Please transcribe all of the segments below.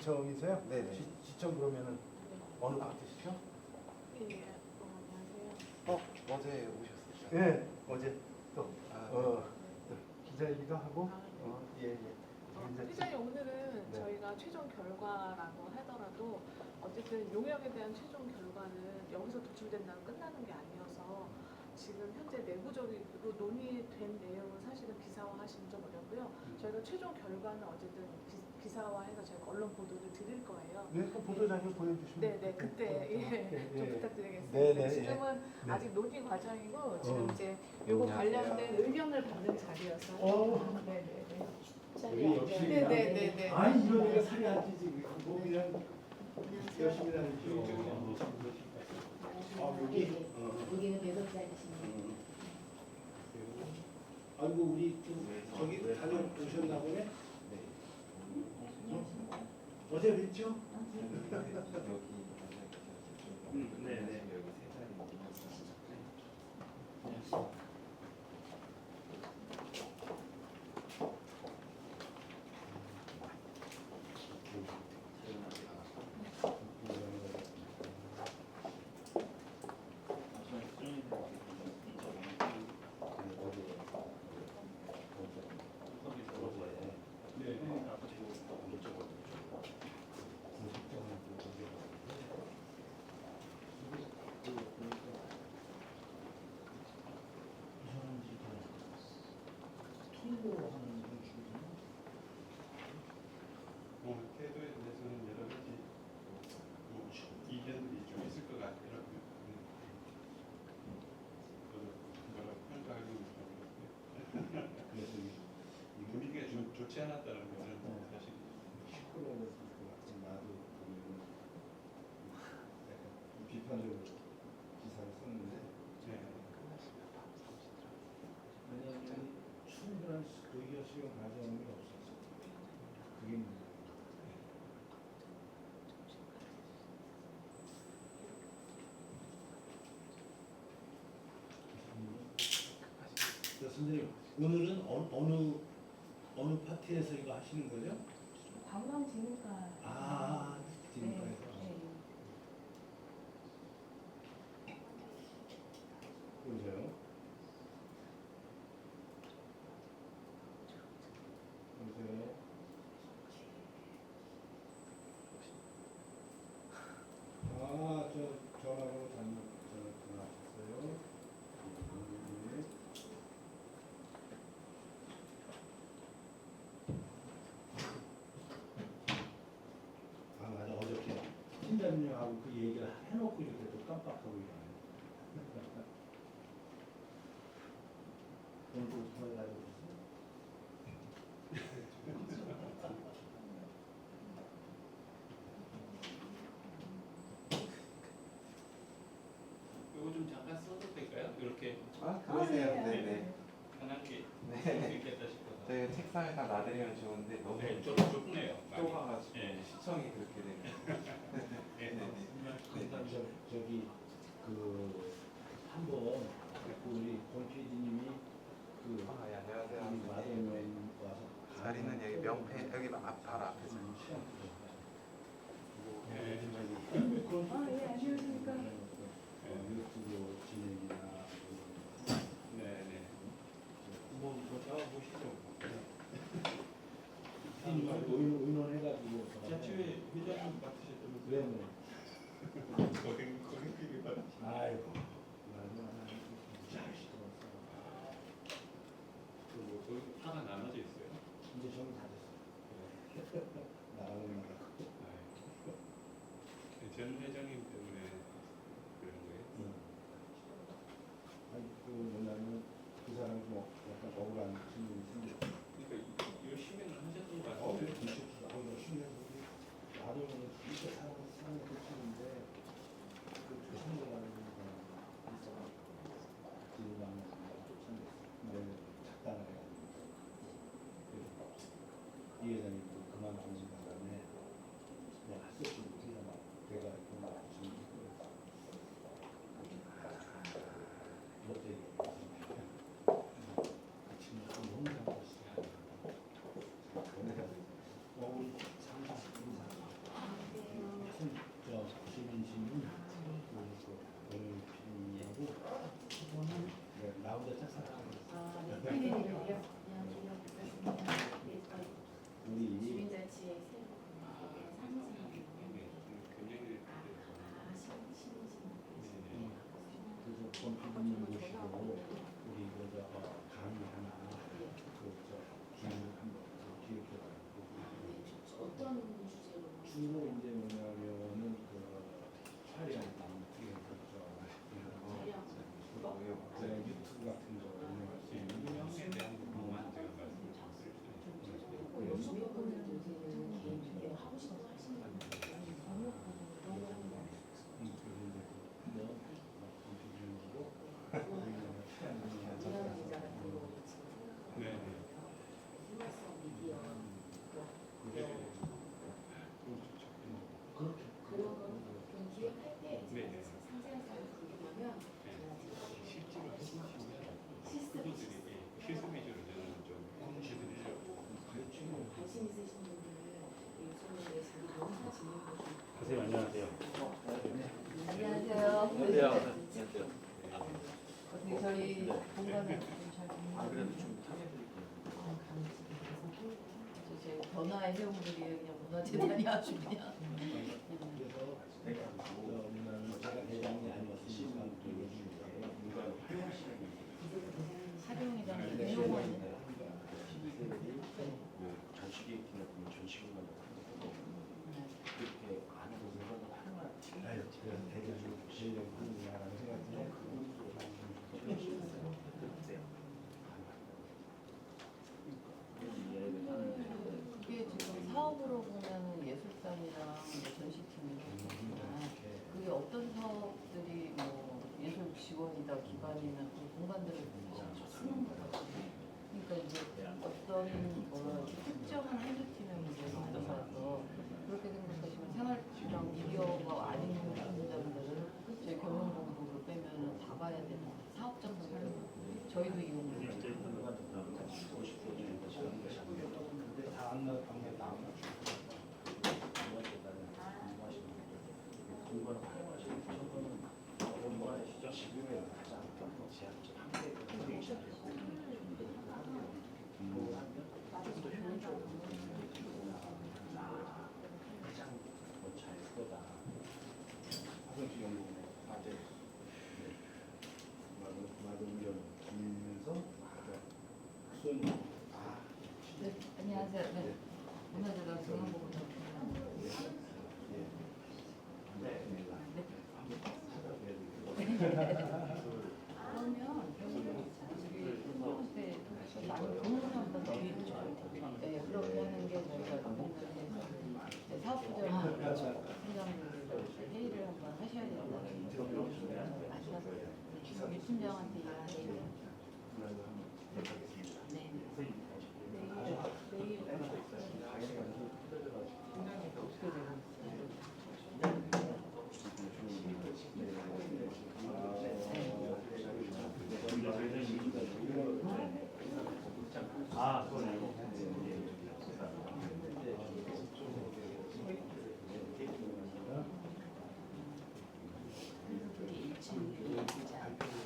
지청이세요? 네네. 지청 그러면은 어느 파트시죠? 예, 안녕하세요. 어제 오셨었죠? 예, 어제 또 아, 또 기자회견도 하고 네. 예, 예. 이제 회장님 오늘은 네. 저희가 최종 결과라고 하더라도 어쨌든 용역에 대한 최종 결과는 여기서 도출된다고 끝나는 게 아니어서 지금 현재 내부적으로 논의된 내용은 사실은 기사화하시면 좀 어렵고요. 저희가 최종 결과는 어쨌든 기사화해서 저희가 언론 보도를 드릴 거예요. 네, 그 보도자료 보여주시면 네네 그때 좀 부탁드리겠습니다. 네네, 지금은 네. 아직 논의 과정이고 지금 이제 요거 안녕하세요. 관련된 의견을 받는 자리여서 네네네. 우리 역시 네네네네. 아니 이러니까 살이 안 찌지. 뭐 그냥 열심히 다니죠. 아 여기 여기는 배석자이시네요. 아이고 우리 저기 다녀오셨나 보네. 어제 뵀죠? 여기 네네. 여기 세 자리. 태도에 대해서는 여러 가지 이견들이 좀 있을 것 같아요. 뭐라 평가하기는 좀 그래서 분위기가 좀 좋지 않았다는 것은 사실 시끄러워서 나도 보면 약간 비판적으로 기사를 썼는데 왜냐하면 충분한 의견 수용 과정이 없었어. 그게 문제예요. 교수님 오늘은 어느 파티에서 이거 하시는 거죠? 관광진흥과. 아, 진흥과에서. 보세요. 보세요. 아, 전화로 전화하셨어요. 네. 아, 맞아. 어저께 팀장님하고 그 얘기를 해놓고 이렇게 또 깜빡하고 이러네. 오늘 또 전화가지고 있어요. 이거 좀 잠깐 써도 될까요? 이렇게 아, 그러세요? 네네. 편하게 네. 쓸수 있겠다 싶어서. 저희 책상에다 놔드리면 좋은데 너무 네, 좀 좁네요. 많이. 좁아가지고 네. 시청이 그렇게 되면. 네. 일단 저기 그 한번 그 우리 권 PD님이 그 아, 예, 안녕하세요. 마동면 와서 자리는 여기 명패 여기 바로 앞에서. 네. 아, 예, 안녕하십니까. 유튜브 진행이나 네. 뭐 보시죠. 의논해가지고 지하철에 회장님 맡으셨다면 네. 본부님 모시고 우리 강의 하나 그저 기획을 한번 기획해가지고 어떤 주제로? 주로 이제 뭐냐면은 촬영 유튜브 같은 거 운영할 수 있는 유형에 대한 부분만 제가 말씀을 드렸어요. 연수분들도 요새는 개인 주제 하고 싶어서 하시는 분들 그런 거 네. 그런 거는 좀 기획할 때 네. 상세한 사항을 궁금하면 실제로 해보시면 후보들이 실습 위주로 저는 좀 해드리려고. 관심 있으신 분들 요즘에 자기 농사 짓는 거 좀. 선생님 안녕하세요. 안녕하세요. 안녕하세요. 어떻게 저희 공간을 좀잘 그래도 좀 참여드릴게요. 제 변화의 회원들이 그냥 문화재단이 아주 그냥 제가 대장이 아니었으면 사령이라는 게 내용은 전시계 기념품 전시공간 그렇게 안 해도 물건을 활용할 제가 대장을 보시려고 하는구나라는 생각이 그게 지금 사업으로 보면 예술단이랑 전시팀이 있지만 그게 어떤 사업들이 뭐 예술 지원이다 기관이나 그 공간들을 쓰는 거죠. 그러니까 이제 어떤 뭐 특정한 한두 팀의 문제를 가져가서 그렇게 생각하시면 생활이랑 미디어가 아닌 분들은 저희 경영 공부를 빼면 다 봐야 되는 사업적 부분을 저희도 이용을 해요. 근데 다음 날 방에 나오면 공간을 활용하시는 저거는 공간의 지금의 가장 제한적 한계가 되기 시작해요. 공부를 하면 좀더 효율적으로 가장 잘 거다. 화성시 연구원에 과제 마동경 김민서 수원 네, 안녕하세요. 네. 문화재단 중앙본부장. 그러면 우리 때 많이 공부하던 더 있죠. 네, 그렇게 하는 게 저희가 공부해서 사업부장 팀장님들 회의를 한번 하셔야 된다는 마지막 유팀장한테 이야기해요. 네. 내일 어떻게 되고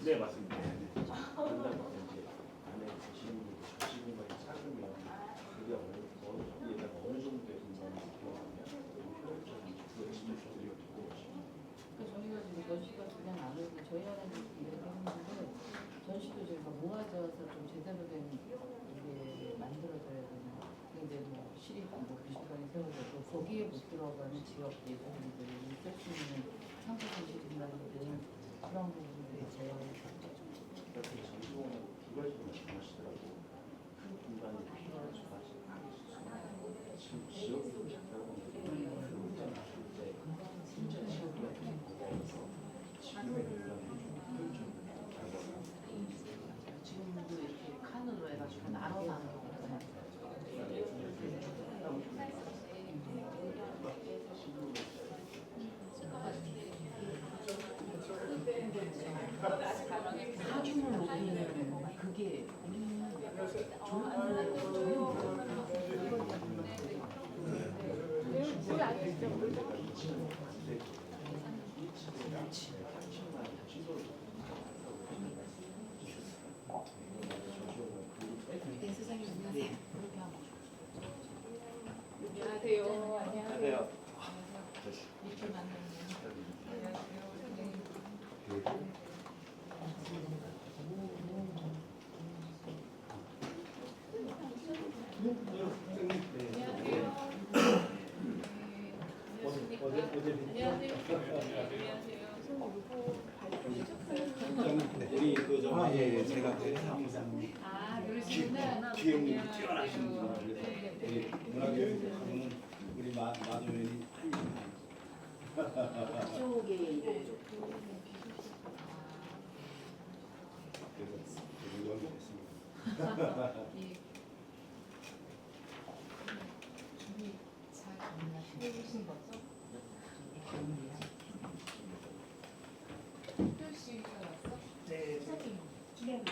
네, 맞습니다. 안에 계시는 전시공간이 작으면 그게 어느 정도의 공간이 필요하면 효율적인 그걸 진입적으로 되고 저희가 지금 전시가 그냥 안 오고 저희 안에서 얘기했는데 전시도 저희가 모아져서 좀 제대로 된 이게 만들어져야 되는 근데 뭐 시립 뭐 미술관이 세워져도 거기에 못 들어가는 지역 예술인들이 쓸 수 있는 상품 전시진단이든 그런 부분들이 제가 그렇게 전시공간 두 가지로 말씀하시더라고. 큰 공간이 필요한 수까지 지금 지역으로 작가하고 있는 때 진짜 지역이 어떻게 보고서 지금의 공간이 효율적으로 지금도 이렇게 칸으로 해가지고 나눠나는 거잖아요. 사중을 높이는 그게 그게 아니죠. 네, 선생님 안녕하세요. 그렇게 하면 안녕하세요. 안녕하세요. 이렇게 만나면 예, 제가 항상 아, 그러시구나. 기억력이 뛰어나신 분. 우리 문학예술 가면 우리 마도연이 쪽에 그래서 연기 됐습니다. 이 준비 잘 해오신 거죠? 특별시가 왔어? 네. 기대하고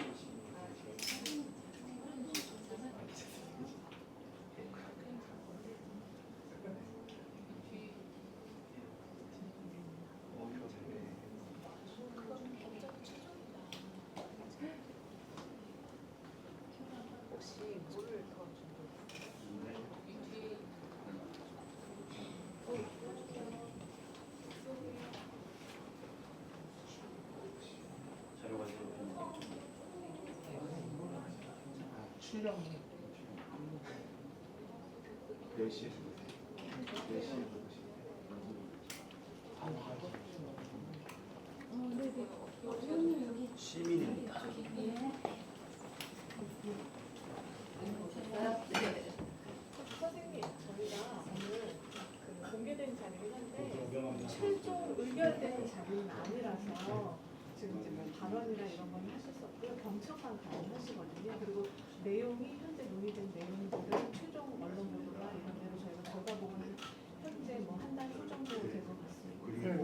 혹시 물을 더 준비했어요? 자료가 출력. 4시에 4시에 시민입니다. 선생님, 저희가 오늘 그 공개된 자리긴 한데 최종 의결되는 자리는 아니라서 지금 이제 뭐 발언이나 이런 건 하실 수 없고요. 경청만 가능하시거든요. 그리고 내용이 현재 논의된 내용들을 최종 언론 보도나 이런 데로 저희가 결과보고는 현재 뭐 한 달 후 정도 될 것 같습니다.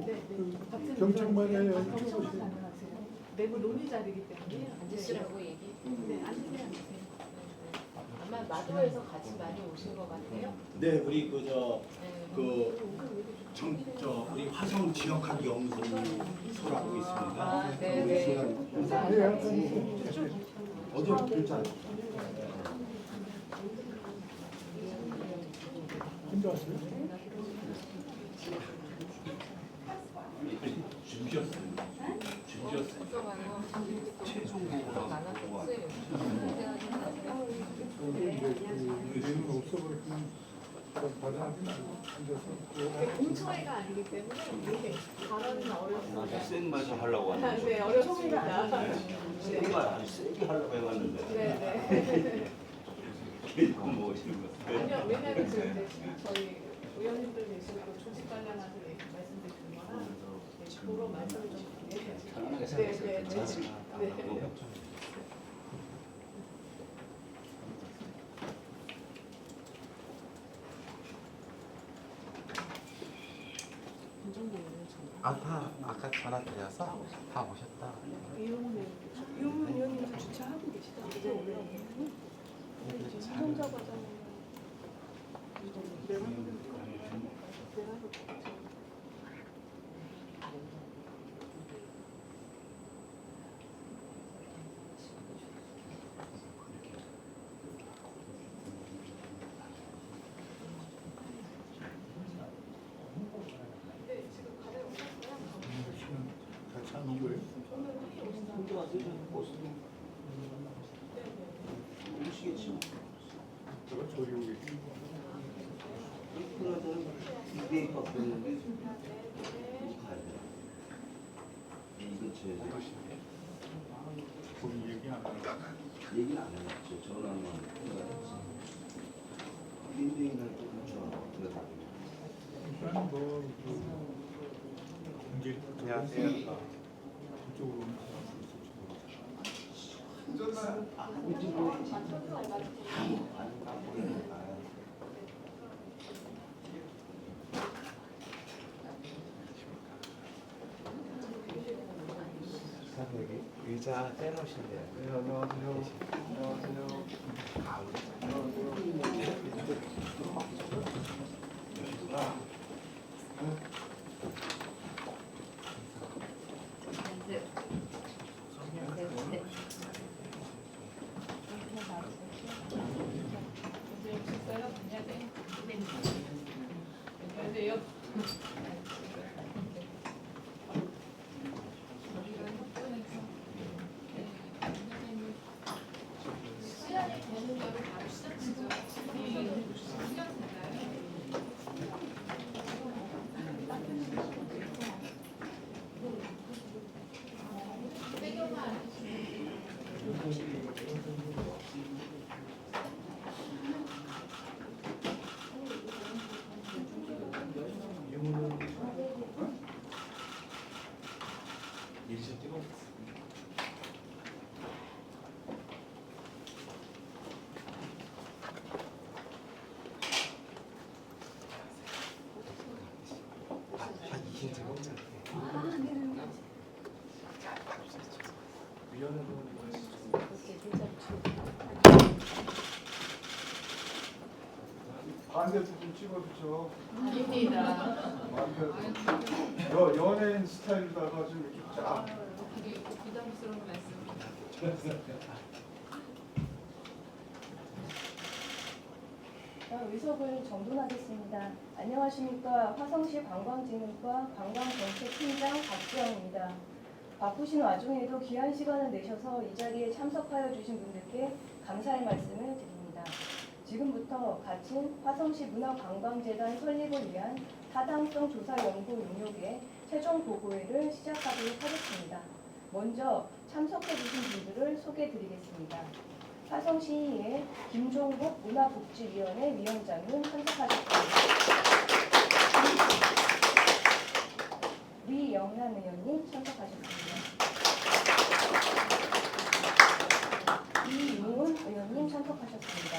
네, 네. 경청만 해요. 경청만 가능하세요. 내부 논의 자리이기 때문에 앉으시라고 얘기. 네, 앉으세요. 아마 마도에서 같이 많이 오신 것 같아요. 네, 우리 그저 네. 우리 화성 지역학 연구소라고 있습니다. 아, 네, 네. 어제 글자 혼자 왔어요? 최종 보고라고 내용은 없어버리면 받아하긴 앉아서 공청회가 아니기 때문에 이렇게 발언은 어렵습니다. 센 말도 하려고 하는데 네, 어렵습니다. 센 말 아주 세게 하려고 해봤는데 네, 이거 뭐시는 거 네. 아니요, 왜냐면 지금 이제 저희 의원님들 계시고 또 조직 관련해서 말씀드린 거라 네, 그런 말씀을 좀 드려야지. 편안하게 네, 생각해서 네, 괜찮습니다. 네. 아까 전화 드려서 다 오셨다. 이용훈 의원님도 주차하고 계시다. 이제 올라오고. 혼자 과장은 내가 같이 하는 거예요? 혼자 와서 오시겠지. 제가 저기 오게 그나저나 이게 바뀌었는데 가야 돼. 이 근처에 거기 얘기 안 하고 얘기는 안 해놨죠. 전화만 해가지고. 민주인 할때 그렇죠. 그래서 일단 뭐 이제 안녕하세요. 이쪽으로 오는 여기 의자 떼놓으신대요. 네, 안녕하세요. 안녕하세요. 시간이 되는 대로 바로 시작하죠. 시간 일시 뜨거워. 반대 부분 찍어주죠. 아닙니다. 연예인 스타일로다가 좀 이렇게 쫙. 부담스러운 말씀. 의석을 정돈하겠습니다. 안녕하십니까. 화성시 관광진흥과 관광정책팀장 박지영입니다. 바쁘신 와중에도 귀한 시간을 내셔서 이 자리에 참석하여 주신 분들께 감사의 말씀을 드립니다. 지금부터 가칭 화성시 문화관광재단 설립을 위한 타당성 조사 연구 용역의 최종 보고회를 시작하도록 하겠습니다. 먼저 참석해 주신 분들을 소개해 드리겠습니다. 화성시의 김종국 문화복지위원회 위원장님 참석하셨습니다. 위영란 의원님 참석하셨습니다. 이용훈 의원님 참석하셨습니다.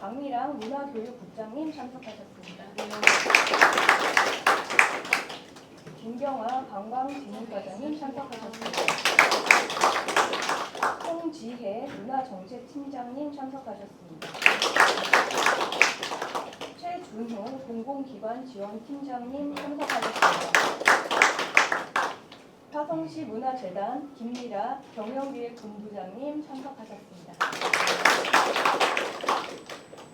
박미랑 문화교육국장님 참석하셨습니다. 김경아 관광진흥과장님 참석하셨습니다. 홍지혜 문화정책팀장님 참석하셨습니다. 최준호 공공기관지원팀장님 참석하셨습니다. 화성시 문화재단 김미라 경영기획본부장님 참석하셨습니다.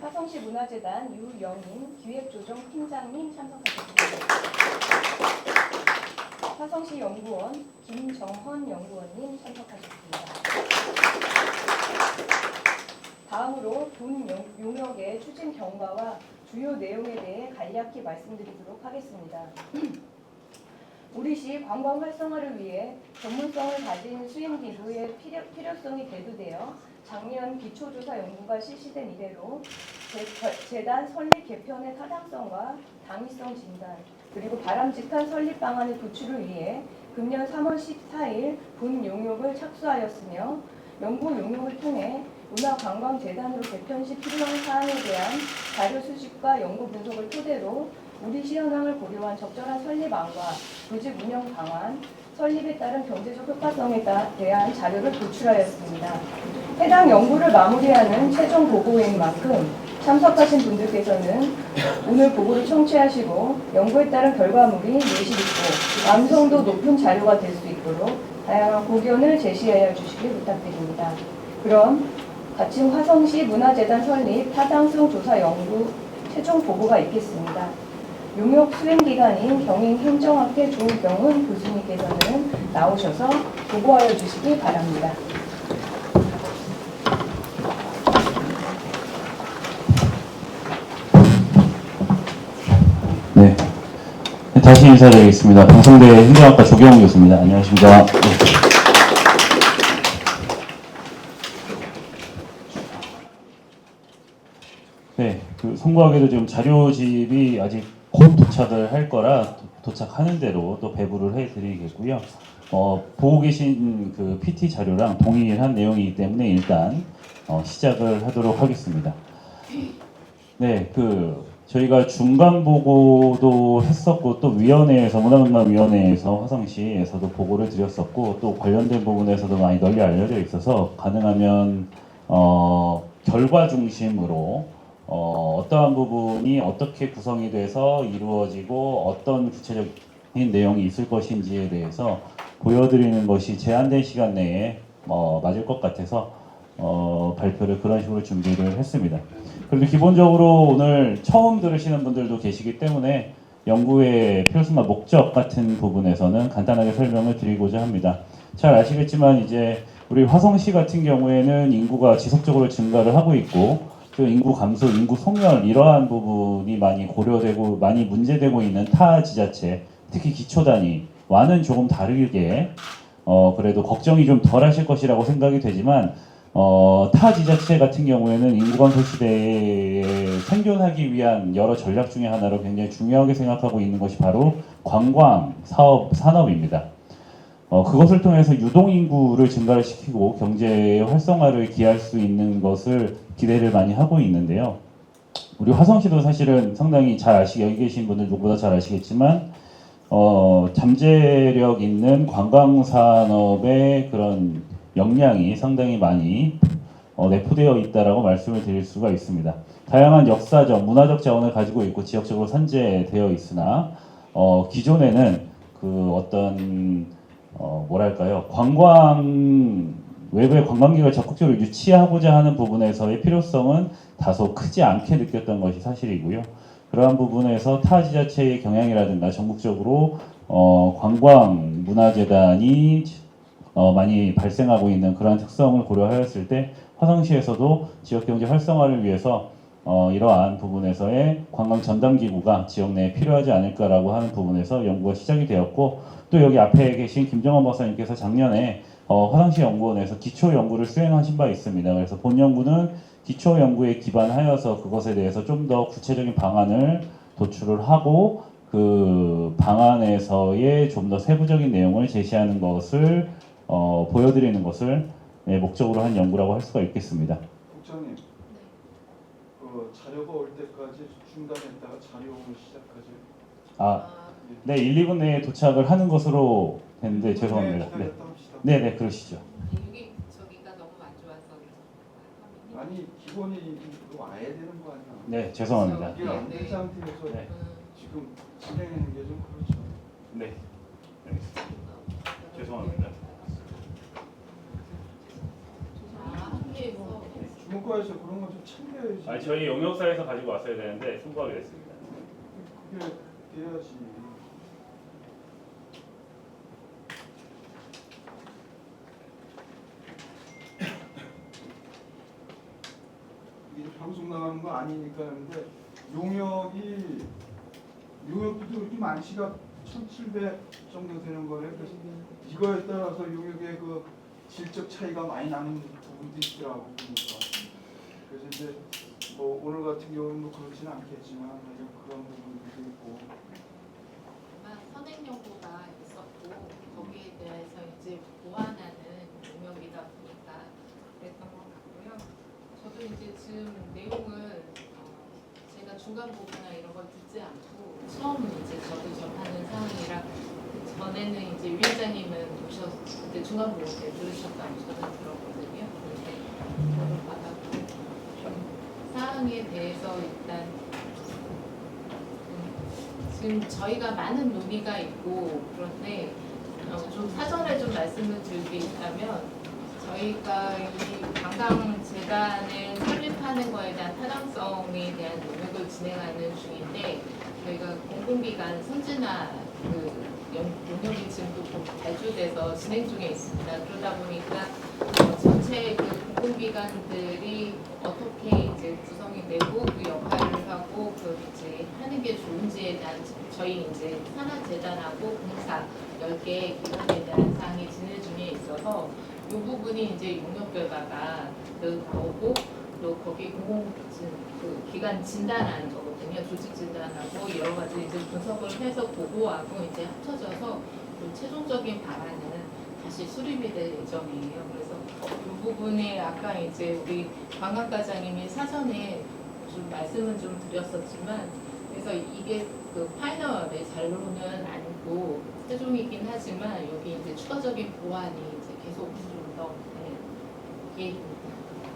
화성시 문화재단 유영인 기획조정팀장님 참석하셨습니다. 화성시 연구원 김정헌 연구원님 참석하셨습니다. 다음으로 본 용역의 추진 경과와 주요 내용에 대해 간략히 말씀드리도록 하겠습니다. 우리 시 관광 활성화를 위해 전문성을 가진 수행기구의 필요성이 대두되어 작년 기초조사 연구가 실시된 이래로 재단 설립 개편의 타당성과 당위성 진단, 그리고 바람직한 설립 방안의 도출을 위해 금년 3월 14일 본 용역을 착수하였으며 연구 용역을 통해 문화관광재단으로 개편 시 필요한 사안에 대한 자료 수집과 연구 분석을 토대로 우리 시 현황을 고려한 적절한 설립안과 조직 운영 방안, 설립에 따른 경제적 효과성에 대한 자료를 도출하였습니다. 해당 연구를 마무리하는 최종 보고회인 만큼 참석하신 분들께서는 오늘 보고를 청취하시고 연구에 따른 결과물이 내실 있고 완성도 높은 자료가 될 수 있도록 다양한 고견을 제시하여 주시길 부탁드립니다. 그럼 가칭 화성시 문화재단 설립 타당성 조사 연구 최종 보고가 있겠습니다. 용역 수행기관인 경인행정학회 조경훈 교수님께서는 나오셔서 보고하여 주시기 바랍니다. 네, 다시 인사드리겠습니다. 방송대 행정학과 조경훈 교수입니다. 안녕하십니까. 네, 송구하게도 지금 자료집이 아직 곧 도착을 할 거라 도착하는 대로 또 배부를 해드리겠고요. 보고 계신 그 PT 자료랑 동일한 내용이기 때문에 일단 시작을 하도록 하겠습니다. 네, 저희가 중간 보고도 했었고 또 위원회에서 문화관광위원회에서 화성시에서도 보고를 드렸었고 또 관련된 부분에서도 많이 널리 알려져 있어서 가능하면 결과 중심으로 어떠한 부분이 어떻게 구성이 돼서 이루어지고 어떤 구체적인 내용이 있을 것인지에 대해서 보여드리는 것이 제한된 시간 내에 맞을 것 같아서 발표를 그런 식으로 준비를 했습니다. 그런데 기본적으로 오늘 처음 들으시는 분들도 계시기 때문에 연구의 필요성과 목적 같은 부분에서는 간단하게 설명을 드리고자 합니다. 잘 아시겠지만 이제 우리 화성시 같은 경우에는 인구가 지속적으로 증가를 하고 있고 또 인구 감소, 인구 소멸 이러한 부분이 많이 고려되고 많이 문제되고 있는 타 지자체, 특히 기초단위와는 조금 다르게 그래도 걱정이 좀 덜 하실 것이라고 생각이 되지만 타 지자체 같은 경우에는 인구 감소 시대에 생존하기 위한 여러 전략 중에 하나로 굉장히 중요하게 생각하고 있는 것이 바로 관광 산업입니다. 그것을 통해서 유동 인구를 증가를 시키고 경제 활성화를 기할 수 있는 것을 기대를 많이 하고 있는데요. 우리 화성시도 사실은 상당히 여기 계신 분들 누구보다 잘 아시겠지만 잠재력 있는 관광 산업의 그런 역량이 상당히 많이 내포되어 있다라고 말씀을 드릴 수가 있습니다. 다양한 역사적, 문화적 자원을 가지고 있고 지역적으로 산재되어 있으나 기존에는 그 어떤 외부의 관광객을 적극적으로 유치하고자 하는 부분에서의 필요성은 다소 크지 않게 느꼈던 것이 사실이고요. 그러한 부분에서 타 지자체의 경향이라든가 전국적으로 관광문화재단이 많이 발생하고 있는 그러한 특성을 고려하였을 때 화성시에서도 지역경제 활성화를 위해서 이러한 부분에서의 관광 전담기구가 지역 내에 필요하지 않을까라고 하는 부분에서 연구가 시작이 되었고, 또 여기 앞에 계신 김정원 박사님께서 작년에 화성시 연구원에서 기초 연구를 수행하신 바 있습니다. 그래서 본 연구는 기초 연구에 기반하여서 그것에 대해서 좀 더 구체적인 방안을 도출을 하고 그 방안에서의 좀 더 세부적인 내용을 제시하는 것을 보여드리는 것을 목적으로 한 연구라고 할 수가 있겠습니다. 국장님, 그 자료가 올 때까지 중단했다가 자료를 시작하죠. 네, 1, 2분 내에 도착을 하는 것으로 됐는데 죄송합니다. 네, 네, 그러시죠. 여기 저기가 너무 안 좋아서 그래서 아니 기본이 와야 되는 거 아니야? 네, 죄송합니다. 이게 안 된 상태에서 네. 지금 진행하는 게 좀 그렇죠. 네, 죄송합니다. 주무과에서 그런 거 좀 챙겨야지. 저희 용역사에서 가지고 왔어야 되는데 송구하게 됐습니다. 그게 돼야지. 이게 방송 나가는 거 아니니까 근데 용역도 그렇게 많지가 1,700 정도 되는 거래. 그래서 이거에 따라서 용역의 그 질적 차이가 많이 나는 부분도 있더라고 보니까. 그래서 이제 뭐 오늘 같은 경우는 뭐 그렇지는 않겠지만 그런 부분도 있고. 아마 선행 연구가 있었고 거기에 대해서 이제 보완하는 용역이다 보니까 그랬던 것 같고요. 저도 이제 지금 내용을 제가 중간 부분이나 이런 걸 듣지 않고 처음 이제 저도 접하는 상황이라 전에는 이제 위원장님은 그때 중간 부분 때 들으셨다고 저는 들었거든요. 근데 저를 받았고 사항에 대해서 일단 지금 저희가 많은 논의가 있고 그런데 좀 사전에 좀 말씀을 드릴 게 있다면 저희가 이 관광재단을 설립하는 거에 대한 타당성에 대한 노력을 진행하는 중인데 저희가 공공기관 선진화 용역이 지금 또 발주돼서 진행 중에 있습니다. 그러다 보니까 전체 그 공공기관들이 어떻게 이제 구성이 되고 그 역할을 하고 그 이제 하는 게 좋은지에 대한 저희 이제 산하재단하고 공사 10개 기관에 대한 사항이 진행 중에 있어서 이 부분이 이제 용역 결과가 나오고 또 거기 그 기관 진단하는 거거든요. 조직 진단하고 여러 가지 이제 분석을 해서 보고하고 이제 합쳐져서 그 최종적인 방안은 다시 수립이 될 예정이에요. 그래서 이 부분에 아까 이제 우리 관광과장님이 사전에 좀 말씀은 좀 드렸었지만 그래서 이게 그 파이널의 잔로는 아니고 최종이긴 하지만 여기 이제 추가적인 보완이 이제 계속 좀 더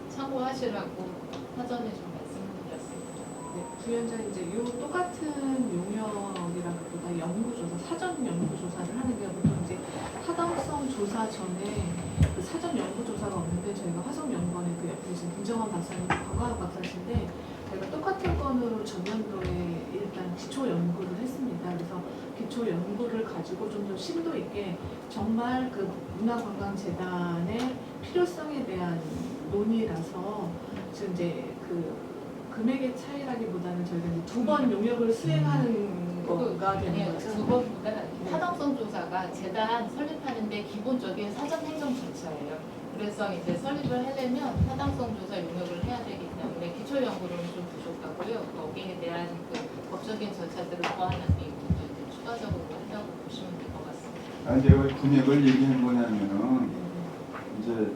참고하시라고 사전에 좀 말씀드렸습니다. 네, 부위원장 이제 요 똑같은 용역이라기보다 연구조사, 사전 연구조사를 하는 게 보통 이제 타당성 조사 전에 그 사전 연구조사가 없는데 저희가 화성연구원에 그 옆에 계신 김정원 박사님, 관광학 박사신데 저희가 똑같은 건으로 전년도에 일단 기초 연구를 했습니다. 그래서 기초 연구를 가지고 좀 더 심도 있게 정말 그 문화관광재단의 필요성에 대한 논의라서 지금 이제 그 금액의 차이라기보다는 저희가 이제 2번 용역을 수행하는 거가 되는 거죠. 두 번보다 타당성 조사가 재단 설립하는데 기본적인 사전 행정 절차예요. 그래서 이제 설립을 하려면 타당성 조사 용역을 해야 되기 때문에 기초 연구로는 좀 부족하고요. 거기에 대한 그 법적인 절차들을 보완하기 위해서 추가적으로 한다고 보시면 될 것 같습니다. 아니 내가 금액을 얘기한 거냐면은 이제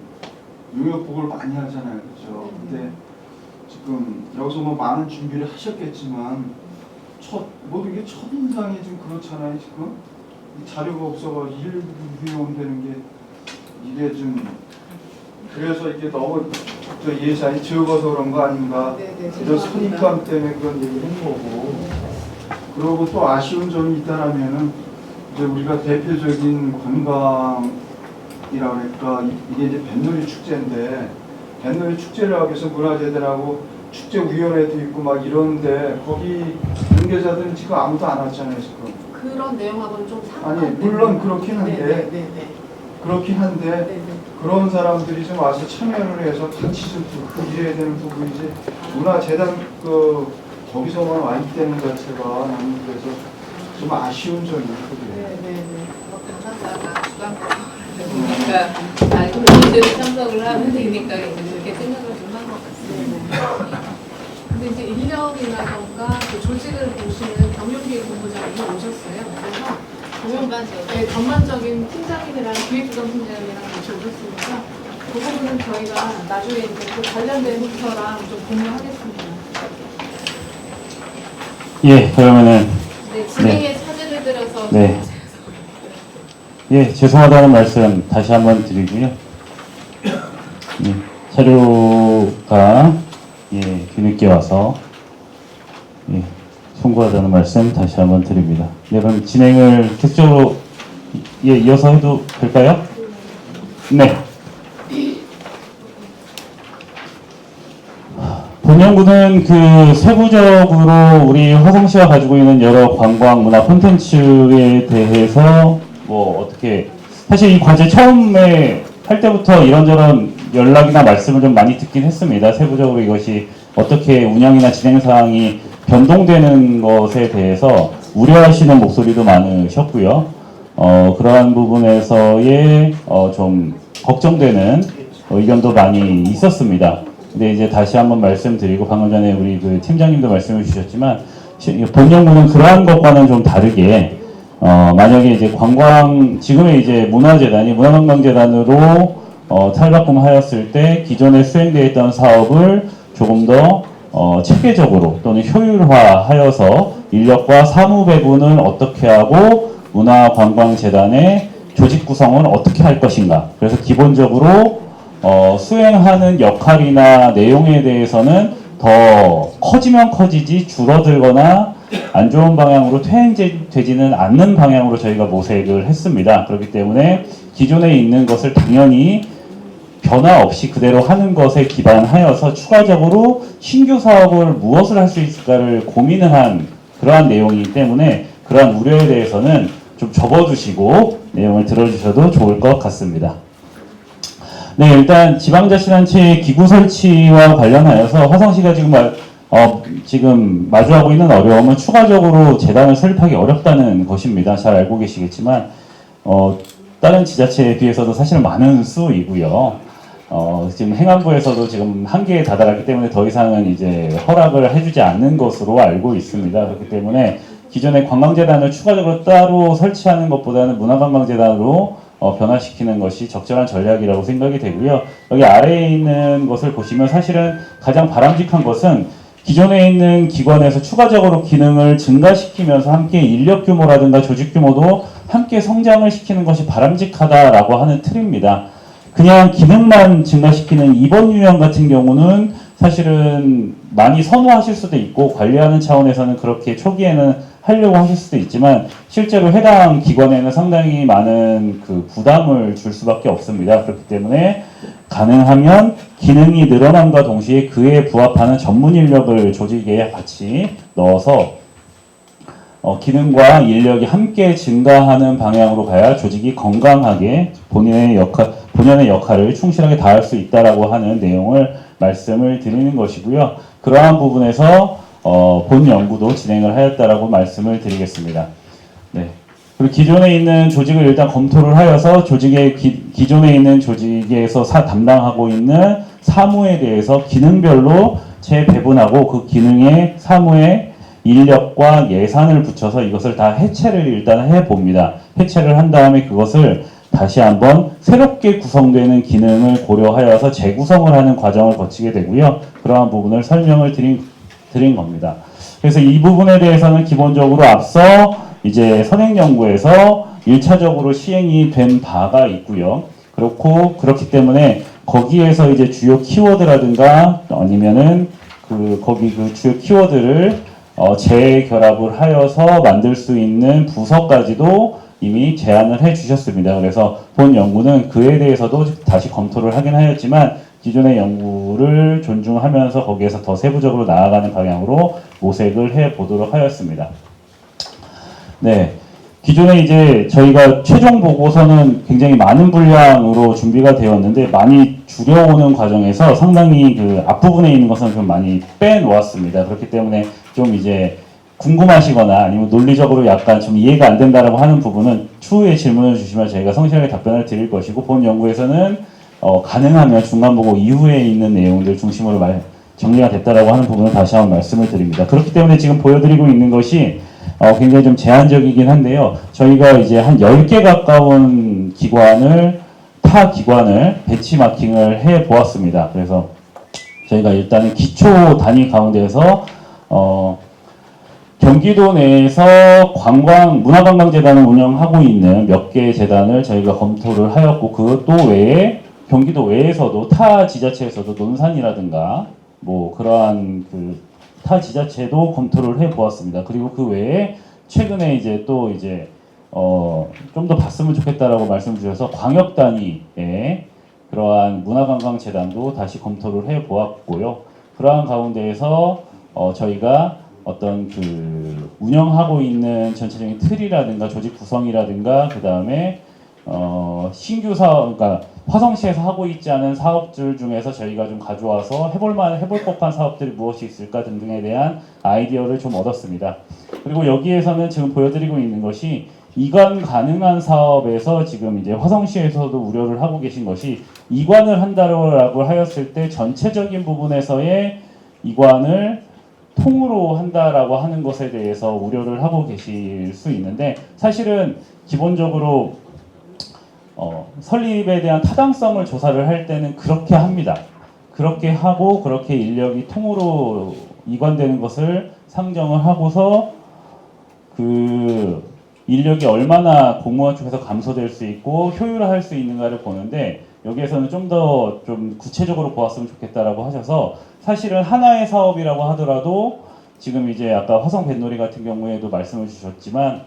용역 보고를 많이 하잖아요, 그렇죠? 근데 지금 여기서 뭐 많은 준비를 하셨겠지만 모든 게 첫인상이 좀 그렇잖아요, 지금 이 자료가 없어서 일비용되는 게 이게 좀 그래서 이게 너무 예산이 적어서 그런 거 아닌가? 그래서 선입관 때문에 그런 얘기를 한 거고. 그리고 또 아쉬운 점이 있다라면은 이제 우리가 대표적인 관광이라 그럴까 이게 이제 뱃놀이 축제인데 뱃놀이 축제를 하기 위해서 문화재단하고 축제위원회도 있고 막 이런데 거기 관계자들은 지금 아무도 안 왔잖아요 지금. 그런 내용하고는 좀 아니 상관없는. 물론 그렇긴 한데 그렇긴 한데 네네. 그런 사람들이 좀 와서 참여를 해서 같이 좀 듣고 이래야 되는 부분이지 문화재단 거기서만 와 있다는 자체가 나는 그래서 좀 아쉬운 점이 있거든요. 당사자가 주관적으로 국민들이 참석을 하면 되니까 이렇게 생각을 좀 한 것 같습니다. 근데 이제 인력이라던가 그 조직을 보시는 경영기획본부장님이 오셨어요. 그래서 전반적인 팀장님이랑 기획부장 팀장님이랑 같이 오셨으니까 그 부분은 저희가 나중에 이제 그 관련된 문서랑 좀 공유하겠습니다. 예, 그러면은 네, 진행에 차질을 들어서 네. 예, 죄송하다는 말씀 다시 한번 드리고요. 예, 자료가 뒤늦게 와서 송구하다는 말씀 다시 한번 드립니다. 네, 그럼 진행을 계속적으로 이어서 해도 될까요? 네. 본연구는 그 세부적으로 우리 화성시가 가지고 있는 여러 관광 문화 콘텐츠에 대해서 뭐 어떻게 사실 이 과제 처음에 할 때부터 이런저런 연락이나 말씀을 좀 많이 듣긴 했습니다. 세부적으로 이것이 어떻게 운영이나 진행 사항이 변동되는 것에 대해서 우려하시는 목소리도 많으셨고요. 그러한 부분에서의 좀 걱정되는 의견도 많이 있었습니다. 근데 이제 다시 한번 말씀드리고 방금 전에 우리 그 팀장님도 말씀해 주셨지만 본연구는 그러한 것과는 좀 다르게 만약에 이제 지금의 이제 문화재단이 문화관광재단으로 탈바꿈하였을 때 기존에 수행되어 있던 사업을 조금 더 체계적으로 또는 효율화하여서 인력과 사무 배분을 어떻게 하고 문화관광재단의 조직 구성을 어떻게 할 것인가. 그래서 기본적으로 수행하는 역할이나 내용에 대해서는 더 커지면 커지지 줄어들거나 안 좋은 방향으로 퇴행되지는 않는 방향으로 저희가 모색을 했습니다. 그렇기 때문에 기존에 있는 것을 당연히 변화 없이 그대로 하는 것에 기반하여서 추가적으로 신규 사업을 무엇을 할 수 있을까를 고민을 한 그러한 내용이기 때문에 그러한 우려에 대해서는 좀 접어두시고 내용을 들어주셔도 좋을 것 같습니다. 네, 일단 지방자치단체의 기구 설치와 관련하여서 화성시가 지금 마주하고 있는 어려움은 추가적으로 재단을 설립하기 어렵다는 것입니다. 잘 알고 계시겠지만 다른 지자체에 비해서도 사실 많은 수이고요. 지금 행안부에서도 지금 한계에 다다랐기 때문에 더 이상은 이제 허락을 해주지 않는 것으로 알고 있습니다. 그렇기 때문에 기존의 관광재단을 추가적으로 따로 설치하는 것보다는 문화관광재단으로 변화시키는 것이 적절한 전략이라고 생각이 되고요. 여기 아래에 있는 것을 보시면 사실은 가장 바람직한 것은 기존에 있는 기관에서 추가적으로 기능을 증가시키면서 함께 인력 규모라든가 조직 규모도 함께 성장을 시키는 것이 바람직하다라고 하는 틀입니다. 그냥 기능만 증가시키는 이번 유형 같은 경우는 사실은 많이 선호하실 수도 있고 관리하는 차원에서는 그렇게 초기에는 하려고 하실 수도 있지만 실제로 해당 기관에는 상당히 많은 그 부담을 줄 수밖에 없습니다. 그렇기 때문에 가능하면 기능이 늘어남과 동시에 그에 부합하는 전문 인력을 조직에 같이 넣어서 기능과 인력이 함께 증가하는 방향으로 가야 조직이 건강하게 본연의 역할을 충실하게 다할 수 있다라고 하는 내용을 말씀을 드리는 것이고요. 그러한 부분에서 본 연구도 진행을 하였다라고 말씀을 드리겠습니다. 네. 그리고 기존에 있는 조직을 일단 검토를 하여서 조직의 기존에 있는 조직에서 담당하고 있는 사무에 대해서 기능별로 재배분하고 그 기능의 사무에 인력과 예산을 붙여서 이것을 다 해체를 일단 해봅니다. 해체를 한 다음에 그것을 다시 한번 새롭게 구성되는 기능을 고려하여서 재구성을 하는 과정을 거치게 되고요. 그러한 부분을 설명을 드린 겁니다. 그래서 이 부분에 대해서는 기본적으로 앞서 이제 선행연구에서 1차적으로 시행이 된 바가 있고요. 그렇기 때문에 거기에서 이제 주요 키워드라든가 아니면은 거기 그 주요 키워드를 재결합을 하여서 만들 수 있는 부서까지도 이미 제안을 해 주셨습니다. 그래서 본 연구는 그에 대해서도 다시 검토를 하긴 하였지만 기존의 연구를 존중하면서 거기에서 더 세부적으로 나아가는 방향으로 모색을 해 보도록 하였습니다. 네. 기존에 이제 저희가 최종 보고서는 굉장히 많은 분량으로 준비가 되었는데 많이 줄여오는 과정에서 상당히 그 앞부분에 있는 것은 좀 많이 빼놓았습니다. 그렇기 때문에 좀 이제 궁금하시거나 아니면 논리적으로 약간 좀 이해가 안 된다라고 하는 부분은 추후에 질문을 주시면 저희가 성실하게 답변을 드릴 것이고 본 연구에서는 가능하면 중간 보고 이후에 있는 내용들 중심으로 정리가 됐다라고 하는 부분을 다시 한번 말씀을 드립니다. 그렇기 때문에 지금 보여드리고 있는 것이 굉장히 좀 제한적이긴 한데요. 저희가 이제 한 10개 가까운 타 기관을 배치마킹을 해 보았습니다. 그래서 저희가 일단은 기초 단위 가운데에서 경기도 내에서 문화관광재단을 운영하고 있는 몇 개의 재단을 저희가 검토를 하였고 그것도 외에 경기도 외에서도 타 지자체에서도 논산이라든가 뭐 그러한 타 지자체도 검토를 해 보았습니다. 그리고 그 외에 최근에 이제 또 이제 좀 더 봤으면 좋겠다라고 말씀 주셔서 광역 단위의 그러한 문화관광재단도 다시 검토를 해 보았고요. 그러한 가운데에서 저희가 어떤 운영하고 있는 전체적인 틀이라든가 조직 구성이라든가 그 다음에 신규 사업, 그러니까 화성시에서 하고 있지 않은 사업들 중에서 저희가 좀 가져와서 해볼 법한 사업들이 무엇이 있을까 등등에 대한 아이디어를 좀 얻었습니다. 그리고 여기에서는 지금 보여드리고 있는 것이 이관 가능한 사업에서 지금 이제 화성시에서도 우려를 하고 계신 것이 이관을 한다고 하였을 때 전체적인 부분에서의 이관을 통으로 한다라고 하는 것에 대해서 우려를 하고 계실 수 있는데 사실은 기본적으로 설립에 대한 타당성을 조사를 할 때는 그렇게 합니다. 그렇게 하고 그렇게 인력이 통으로 이관되는 것을 상정을 하고서 그 인력이 얼마나 공무원 쪽에서 감소될 수 있고 효율화할 수 있는가를 보는데 여기에서는 좀 더 좀 구체적으로 보았으면 좋겠다라고 하셔서 사실은 하나의 사업이라고 하더라도 지금 이제 아까 화성 뱃놀이 같은 경우에도 말씀을 주셨지만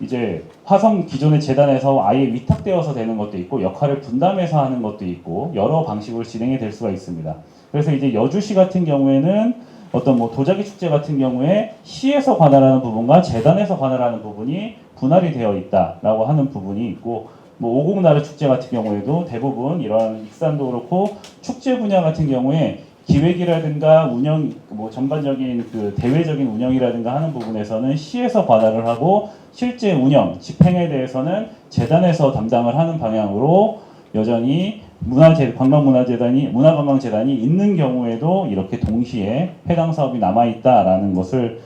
이제 화성 기존의 재단에서 아예 위탁되어서 되는 것도 있고 역할을 분담해서 하는 것도 있고 여러 방식으로 진행이 될 수가 있습니다. 그래서 이제 여주시 같은 경우에는 어떤 뭐 도자기 축제 같은 경우에 시에서 관할하는 부분과 재단에서 관할하는 부분이 분할이 되어 있다라고 하는 부분이 있고 뭐 오곡나루 축제 같은 경우에도 대부분 이러한 익산도 그렇고 축제 분야 같은 경우에 기획이라든가 운영, 뭐 전반적인 그 대외적인 운영이라든가 하는 부분에서는 시에서 관할을 하고 실제 운영, 집행에 대해서는 재단에서 담당을 하는 방향으로 여전히 문화관광재단이 있는 경우에도 이렇게 동시에 해당 사업이 남아 있다라는 것을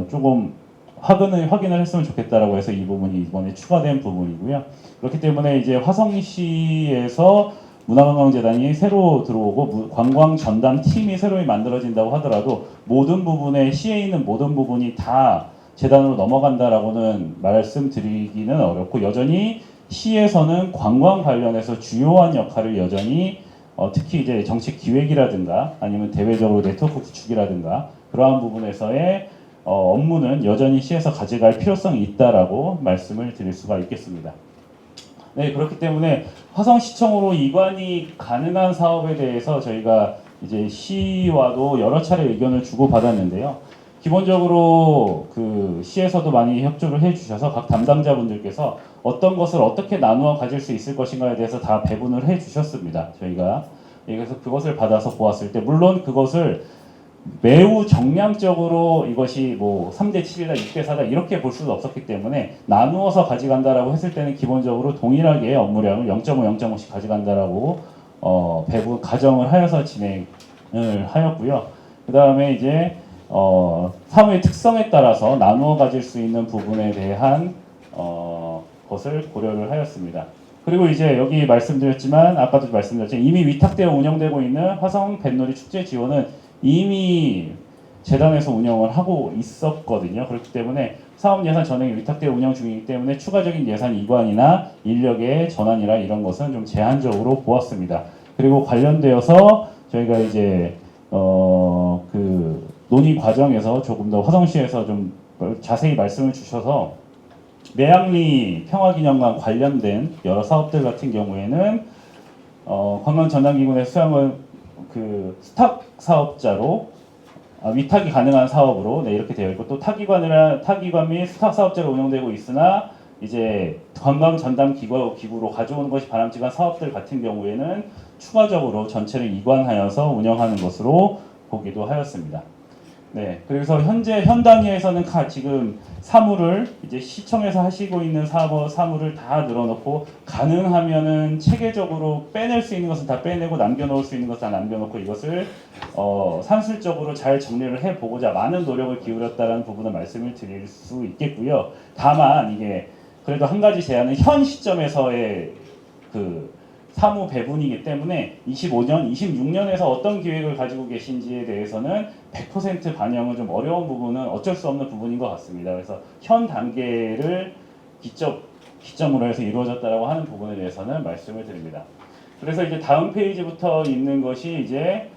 조금 확인을 했으면 좋겠다라고 해서 이 부분이 이번에 추가된 부분이고요. 그렇기 때문에 이제 화성시에서 문화관광재단이 새로 들어오고 관광 전담 팀이 새로 만들어진다고 하더라도 모든 부분에 시에 있는 모든 부분이 다 재단으로 넘어간다라고는 말씀드리기는 어렵고 여전히 시에서는 관광 관련해서 주요한 역할을 여전히 특히 이제 정책 기획이라든가 아니면 대외적으로 네트워크 구축이라든가 그러한 부분에서의 업무는 여전히 시에서 가져갈 필요성이 있다라고 말씀을 드릴 수가 있겠습니다. 네, 그렇기 때문에 화성시청으로 이관이 가능한 사업에 대해서 저희가 이제 시와도 여러 차례 의견을 주고받았는데요. 기본적으로 그 시에서도 많이 협조를 해주셔서 각 담당자분들께서 어떤 것을 어떻게 나누어 가질 수 있을 것인가에 대해서 다 배분을 해주셨습니다. 저희가 그래서 그것을 받아서 보았을 때 물론 그것을 매우 정량적으로 이것이 뭐 3대 7이다 6대 4다 이렇게 볼 수도 없었기 때문에 나누어서 가져간다라고 했을 때는 기본적으로 동일하게 업무량을 0.5, 0.5씩 가져간다라고 배분 가정을 하여서 진행을 하였고요. 그 다음에 이제 사무의 특성에 따라서 나누어 가질 수 있는 부분에 대한 것을 고려를 하였습니다. 그리고 이제 여기 말씀드렸지만 아까도 말씀드렸지만 이미 위탁되어 운영되고 있는 화성 뱃놀이 축제 지원은 이미 재단에서 운영을 하고 있었거든요. 그렇기 때문에 사업 예산 전액이 위탁되어 운영 중이기 때문에 추가적인 예산 이관이나 인력의 전환이나 이런 것은 좀 제한적으로 보았습니다. 그리고 관련되어서 저희가 이제 그 논의 과정에서 조금 더 화성시에서 좀 자세히 말씀을 주셔서 매양리 평화기념관 관련된 여러 사업들 같은 경우에는 관광전담기관의 수양을 그 스탁 사업자로 위탁이 가능한 사업으로 이렇게 되어 있고 또 타기관 및 스탁 사업자로 운영되고 있으나 이제 관광전담기구로 가져오는 것이 바람직한 사업들 같은 경우에는 추가적으로 전체를 이관하여서 운영하는 것으로 보기도 하였습니다. 네, 그래서 현재 현 단위에서는 지금 사무를 이제 시청에서 하시고 있는 사무를 다 늘어놓고 가능하면은 체계적으로 빼낼 수 있는 것은 다 빼내고 남겨놓을 수 있는 것은 다 남겨놓고 이것을 산술적으로 잘 정리를 해보고자 많은 노력을 기울였다는 부분을 말씀을 드릴 수 있겠고요. 다만 이게 그래도 한 가지 제한은 현 시점에서의 그 사무 배분이기 때문에 25년, 26년에서 어떤 기획을 가지고 계신지에 대해서는 100% 반영은 좀 어려운 부분은 어쩔 수 없는 부분인 것 같습니다. 그래서 현 단계를 기점으로 해서 이루어졌다라고 하는 부분에 대해서는 말씀을 드립니다. 그래서 이제 다음 페이지부터 있는 것이 이제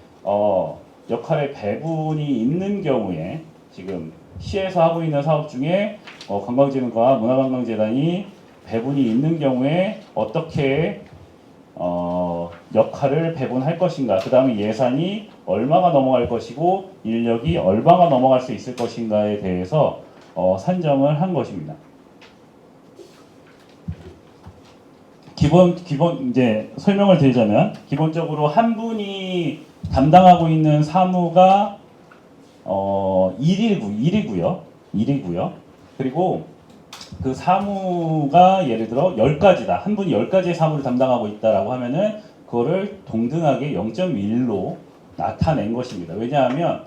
역할의 배분이 있는 경우에 지금 시에서 하고 있는 사업 중에 관광진흥과 문화관광재단이 배분이 있는 경우에 어떻게 역할을 배분할 것인가, 그 다음에 예산이 얼마가 넘어갈 것이고 인력이 얼마가 넘어갈 수 있을 것인가에 대해서 산정을 한 것입니다. 기본 이제 설명을 드리자면 기본적으로 한 분이 담당하고 있는 사무가 1이고요. 그리고 그 사무가 예를 들어 10가지다. 한 분이 10가지의 사무를 담당하고 있다라고 하면은 그거를 동등하게 0.1로 나타낸 것입니다. 왜냐하면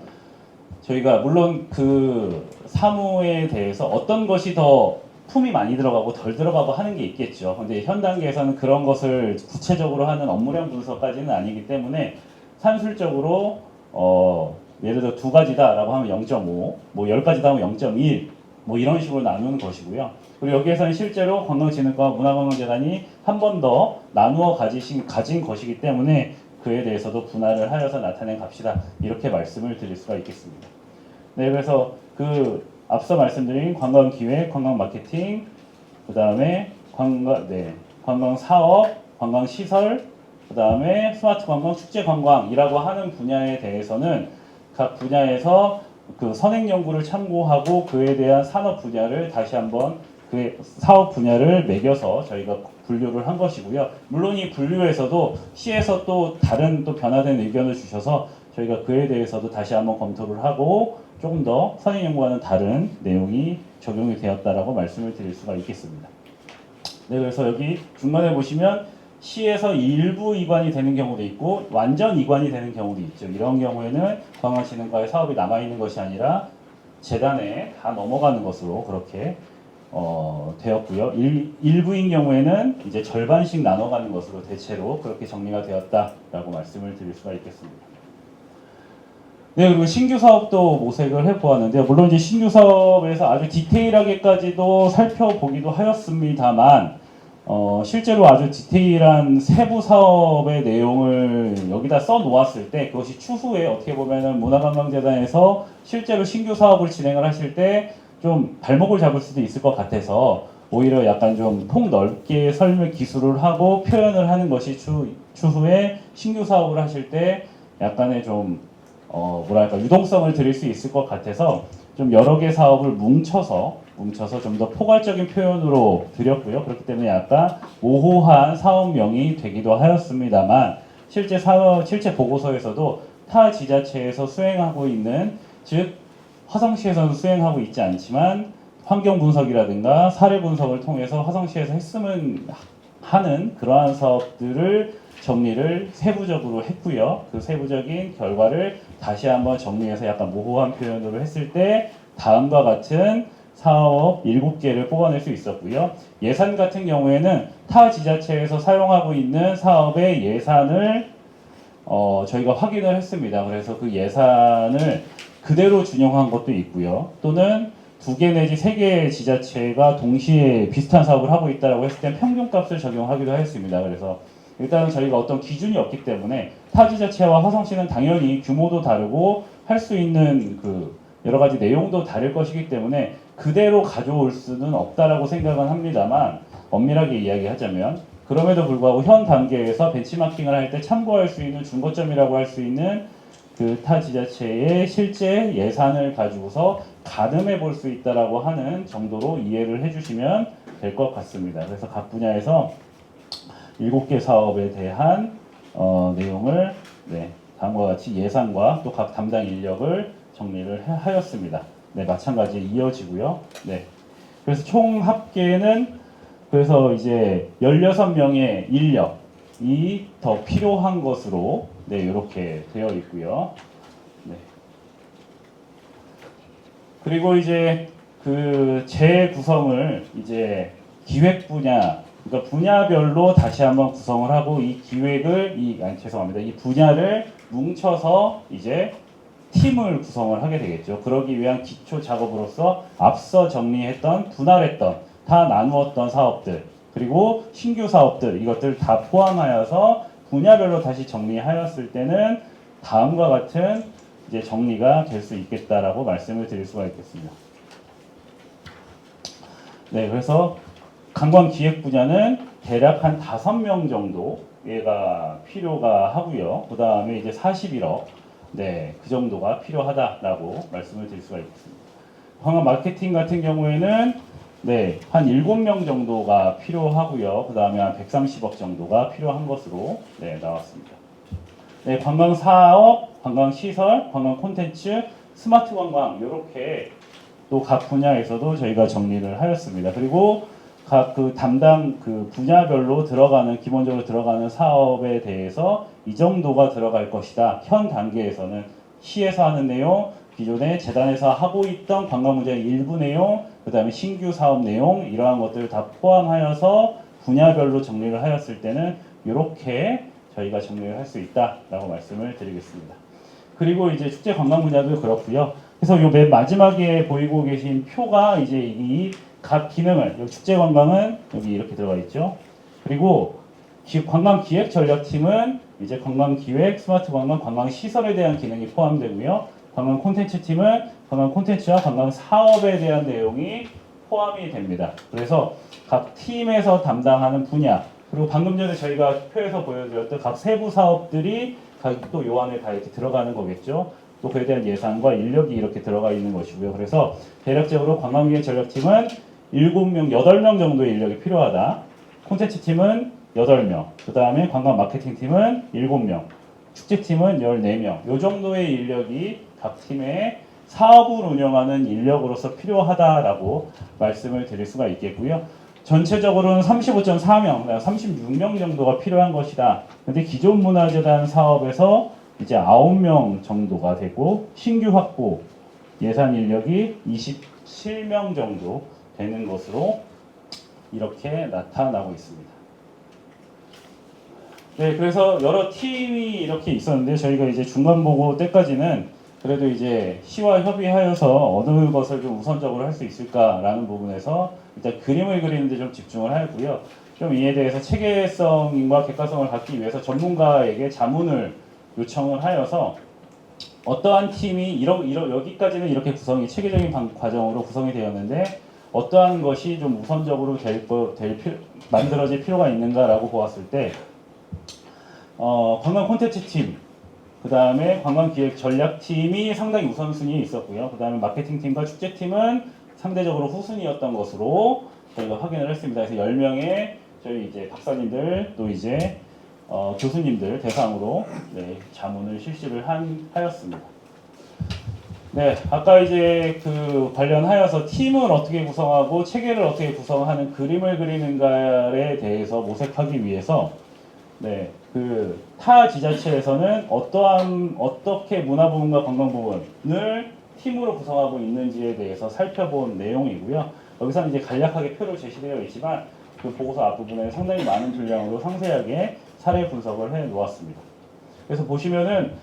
저희가 물론 그 사무에 대해서 어떤 것이 더 품이 많이 들어가고 덜 들어가고 하는 게 있겠죠. 근데 현 단계에서는 그런 것을 구체적으로 하는 업무량 분석까지는 아니기 때문에 산술적으로 예를 들어 2가지다라고 하면 0.5, 뭐 10가지다 하면 0.1 뭐 이런 식으로 나누는 것이고요. 그리고 여기에서는 실제로 관광진흥과 문화관광재단이 한 번 더 나누어 가진 것이기 때문에 그에 대해서도 분할을 하여서 나타낸 값이다. 이렇게 말씀을 드릴 수가 있겠습니다. 네, 그래서 그 앞서 말씀드린 관광기획, 관광마케팅, 그 다음에 관광사업, 관광시설, 그 다음에 스마트관광, 축제관광이라고 하는 분야에 대해서는 각 분야에서 그 선행연구를 참고하고 그에 대한 산업 분야를 다시 한번 그 사업 분야를 매겨서 저희가 분류를 한 것이고요. 물론 이 분류에서도 시에서 또 다른 또 변화된 의견을 주셔서 저희가 그에 대해서도 다시 한번 검토를 하고 조금 더 선행연구와는 다른 내용이 적용이 되었다라고 말씀을 드릴 수가 있겠습니다. 네, 그래서 여기 중간에 보시면 시에서 일부 이관이 되는 경우도 있고 완전 이관이 되는 경우도 있죠. 이런 경우에는 관광진흥과의 사업이 남아있는 것이 아니라 재단에 다 넘어가는 것으로 그렇게 되었고요. 일부인 경우에는 이제 절반씩 나눠가는 것으로 대체로 그렇게 정리가 되었다라고 말씀을 드릴 수가 있겠습니다. 네, 그리고 신규 사업도 모색을 해보았는데요. 물론 이제 신규 사업에서 아주 디테일하게까지도 살펴보기도 하였습니다만 실제로 아주 디테일한 세부 사업의 내용을 여기다 써놓았을 때 그것이 추후에 어떻게 보면은 문화관광재단에서 실제로 신규 사업을 진행을 하실 때 좀 발목을 잡을 수도 있을 것 같아서 오히려 약간 좀 폭넓게 설명 기술을 하고 표현을 하는 것이 추후에 신규 사업을 하실 때 약간의 좀 뭐랄까 유동성을 드릴 수 있을 것 같아서 좀 여러 개 사업을 뭉쳐서 좀 더 포괄적인 표현으로 드렸고요. 그렇기 때문에 약간 모호한 사업명이 되기도 하였습니다만 실제 보고서에서도 타 지자체에서 수행하고 있는, 즉 화성시에서는 수행하고 있지 않지만 환경 분석이라든가 사례 분석을 통해서 화성시에서 했으면 하는 그러한 사업들을 정리를 세부적으로 했고요. 그 세부적인 결과를 다시 한번 정리해서 약간 모호한 표현으로 했을 때 다음과 같은 사업 7개를 뽑아낼 수 있었고요. 예산 같은 경우에는 타 지자체에서 사용하고 있는 사업의 예산을 저희가 확인을 했습니다. 그래서 그 예산을 그대로 준용한 것도 있고요. 또는 2개 내지 3개의 지자체가 동시에 비슷한 사업을 하고 있다고 했을 때 평균값을 적용하기도 했습니다. 그래서 일단은 저희가 어떤 기준이 없기 때문에 타 지자체와 화성시는 당연히 규모도 다르고 할 수 있는 그 여러 가지 내용도 다를 것이기 때문에 그대로 가져올 수는 없다라고 생각은 합니다만, 엄밀하게 이야기하자면 그럼에도 불구하고 현 단계에서 벤치마킹을 할 때 참고할 수 있는 중거점이라고 할 수 있는 그 타 지자체의 실제 예산을 가지고서 가늠해 볼 수 있다라고 하는 정도로 이해를 해주시면 될 것 같습니다. 그래서 각 분야에서 7개 사업에 대한 내용을 다음과 같이 예산과 또 각 담당 인력을 정리를 하였습니다. 마찬가지 이어지고요. 그래서 총 합계는 그래서 이제 16명의 인력이 더 필요한 것으로 이렇게 되어 있고요. 그리고 이제 그 재구성을 이제 기획 분야, 그러니까 분야별로 다시 한번 구성을 하고 이 기획을 이 분야를 뭉쳐서 이제 팀을 구성을 하게 되겠죠. 그러기 위한 기초 작업으로서 앞서 정리했던, 분할했던, 다 나누었던 사업들, 그리고 신규 사업들, 이것들 다 포함하여서 분야별로 다시 정리하였을 때는 다음과 같은 이제 정리가 될 수 있겠다라고 말씀을 드릴 수가 있겠습니다. 그래서 관광기획 분야는 대략 한 5명 정도 얘가 필요가 하고요. 그 다음에 이제 41억, 그 정도가 필요하다라고 말씀을 드릴 수가 있겠습니다. 관광 마케팅 같은 경우에는 한 7명 정도가 필요하고요. 그 다음에 한 130억 정도가 필요한 것으로 나왔습니다. 관광 사업, 관광 시설, 관광 콘텐츠, 스마트 관광, 이렇게 또 각 분야에서도 저희가 정리를 하였습니다. 그리고 각 그 담당 그 분야별로 들어가는, 기본적으로 들어가는 사업에 대해서 이 정도가 들어갈 것이다. 현 단계에서는 시에서 하는 내용, 기존에 재단에서 하고 있던 관광 문제의 일부 내용, 그 다음에 신규 사업 내용, 이러한 것들을 다 포함하여서 분야별로 정리를 하였을 때는 이렇게 저희가 정리를 할 수 있다라고 말씀을 드리겠습니다. 그리고 이제 축제 관광 분야도 그렇고요. 그래서 요 맨 마지막에 보이고 계신 표가 이제 이 각 기능을, 여기 축제 관광은 여기 이렇게 들어가 있죠. 그리고 관광 기획 전략팀은 이제 관광 기획, 스마트 관광, 관광 시설에 대한 기능이 포함되고요. 관광 콘텐츠 팀은 관광 콘텐츠와 관광 사업에 대한 내용이 포함이 됩니다. 그래서 각 팀에서 담당하는 분야, 그리고 방금 전에 저희가 표에서 보여드렸던 각 세부 사업들이 또 요 안에 다 이렇게 들어가는 거겠죠. 또 그에 대한 예산과 인력이 이렇게 들어가 있는 것이고요. 그래서 대략적으로 관광기획 전략팀은 7명, 8명 정도의 인력이 필요하다. 콘텐츠 팀은 8명, 그 다음에 관광 마케팅 팀은 7명, 축제팀은 14명. 요 정도의 인력이 각 팀의 사업을 운영하는 인력으로서 필요하다라고 말씀을 드릴 수가 있겠고요. 전체적으로는 35.4명, 36명 정도가 필요한 것이다. 근데 기존 문화재단 사업에서 이제 9명 정도가 되고, 신규 확보 예산 인력이 27명 정도 되는 것으로 이렇게 나타나고 있습니다. 그래서 여러 팀이 이렇게 있었는데, 저희가 이제 중간 보고 때까지는 그래도 이제 시와 협의하여서 어느 것을 좀 우선적으로 할 수 있을까라는 부분에서 일단 그림을 그리는데 좀 집중을 하였고요. 좀 이에 대해서 체계성과 객관성을 갖기 위해서 전문가에게 자문을 요청을 하여서 어떠한 팀이 여기까지는 이렇게 구성이 체계적인 과정으로 구성이 되었는데 어떠한 것이 좀 우선적으로 만들어질 필요가 있는가라고 보았을 때 관광 콘텐츠 팀, 그 다음에 관광기획 전략팀이 상당히 우선순위에 있었고요. 그 다음에 마케팅팀과 축제팀은 상대적으로 후순위였던 것으로 저희가 확인을 했습니다. 그래서 10명의 저희 이제 박사님들, 또 이제 교수님들 대상으로 네, 자문을 실시를 하였습니다. 네, 아까 이제 그 관련하여서 팀을 어떻게 구성하고 체계를 어떻게 구성하는 그림을 그리는가에 대해서 모색하기 위해서 네, 그 타 지자체에서는 어떻게 문화 부분과 관광 부분을 팀으로 구성하고 있는지에 대해서 살펴본 내용이고요. 여기서는 이제 간략하게 표로 제시되어 있지만 그 보고서 앞부분에 상당히 많은 분량으로 상세하게 사례 분석을 해 놓았습니다. 그래서 보시면은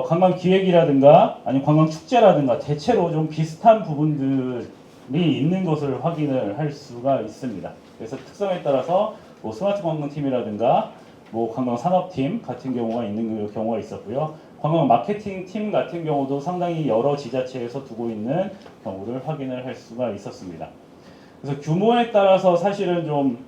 관광 기획이라든가 아니면 관광 축제라든가 대체로 좀 비슷한 부분들이 있는 것을 확인을 할 수가 있습니다. 그래서 특성에 따라서 뭐 스마트 관광팀이라든가 뭐 관광 산업팀 같은 경우가 있는 경우가 있었고요. 관광 마케팅 팀 같은 경우도 상당히 여러 지자체에서 두고 있는 경우를 확인을 할 수가 있었습니다. 그래서 규모에 따라서 사실은 좀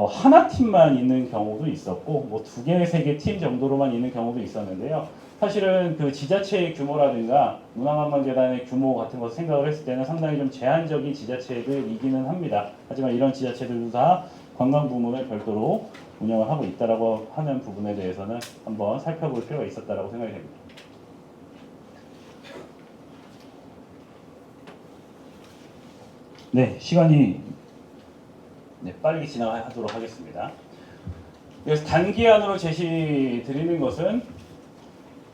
하나 팀만 있는 경우도 있었고 뭐 2개, 3개 팀 정도로만 있는 경우도 있었는데요. 사실은 그 지자체의 규모라든가 문화관광재단의 규모 같은 것을 생각을 했을 때는 상당히 좀 제한적인 지자체들이기는 합니다. 하지만 이런 지자체들도 다 관광 부문을 별도로 운영을 하고 있다라고 하는 부분에 대해서는 한번 살펴볼 필요가 있었다라고 생각이 됩니다. 네, 시간이 빨리 진행하도록 하겠습니다. 그래서 단기안으로 제시 드리는 것은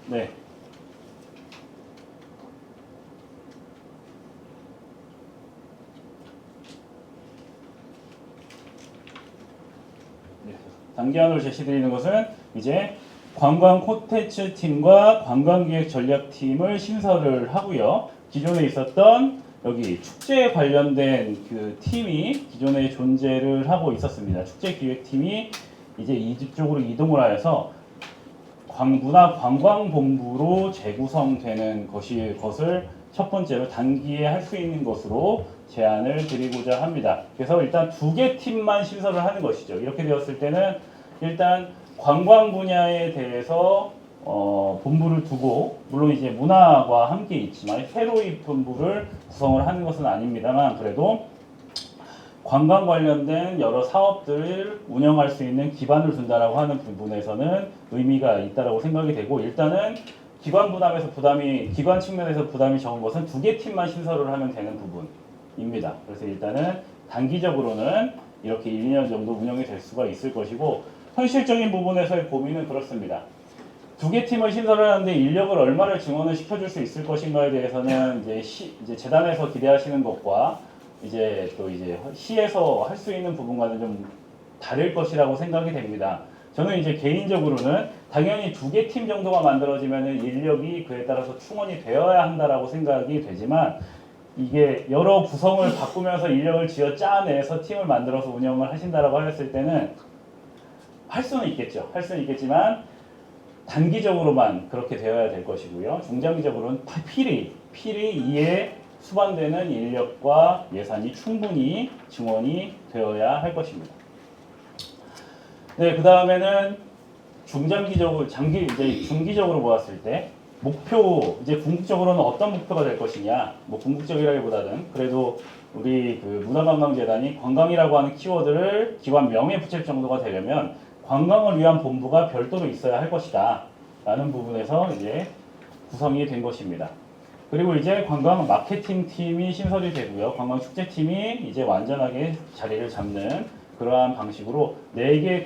네. 단기안으로 제시드리는 것은 이제 관광 콘텐츠 팀과 관광기획 전략팀을 신설을 하고요. 기존에 있었던 여기 축제에 관련된 그 팀이 기존에 존재를 하고 있었습니다. 축제 기획팀이 이제 이쪽으로 이동을 하여서 문화관광본부로 재구성되는 것을 첫 번째로 단기에 할 수 있는 것으로 제안을 드리고자 합니다. 그래서 일단 2개 팀만 신설을 하는 것이죠. 이렇게 되었을 때는 일단 관광 분야에 대해서 본부를 두고 물론 이제 문화와 함께 있지만 새로이 본부를 구성을 하는 것은 아닙니다만 그래도 관광 관련된 여러 사업들을 운영할 수 있는 기반을 둔다라고 하는 부분에서는 의미가 있다라고 생각이 되고 일단은 기관 측면에서 부담이 적은 것은 2개 팀만 신설을 하면 되는 부분입니다. 그래서 일단은 단기적으로는 이렇게 1년 정도 운영이 될 수가 있을 것이고 현실적인 부분에서의 고민은 그렇습니다. 2개 팀을 신설을 하는데 인력을 얼마를 증원을 시켜줄 수 있을 것인가에 대해서는 이제 재단에서 기대하시는 것과 이제 시에서 할 수 있는 부분과는 좀 다를 것이라고 생각이 됩니다. 저는 이제 개인적으로는 당연히 2개 팀 정도가 만들어지면 인력이 그에 따라서 충원이 되어야 한다라고 생각이 되지만 이게 여러 구성을 바꾸면서 인력을 짜내서 팀을 만들어서 운영을 하신다라고 했을 때는 할 수는 있겠죠. 할 수는 있겠지만 단기적으로만 그렇게 되어야 될 것이고요. 중장기적으로는 필히 이에 수반되는 인력과 예산이 충분히 증원이 되어야 할 것입니다. 네, 그 다음에는 중기적으로 보았을 때 목표, 이제 궁극적으로는 어떤 목표가 될 것이냐, 뭐 궁극적이라기보다는 그래도 우리 그 문화관광재단이 관광이라고 하는 키워드를 기관 명에 붙일 정도가 되려면 관광을 위한 본부가 별도로 있어야 할 것이다 라는 부분에서 이제 구성이 된 것입니다. 그리고 이제 관광 마케팅 팀이 신설이 되고요. 관광 축제 팀이 이제 완전하게 자리를 잡는 그러한 방식으로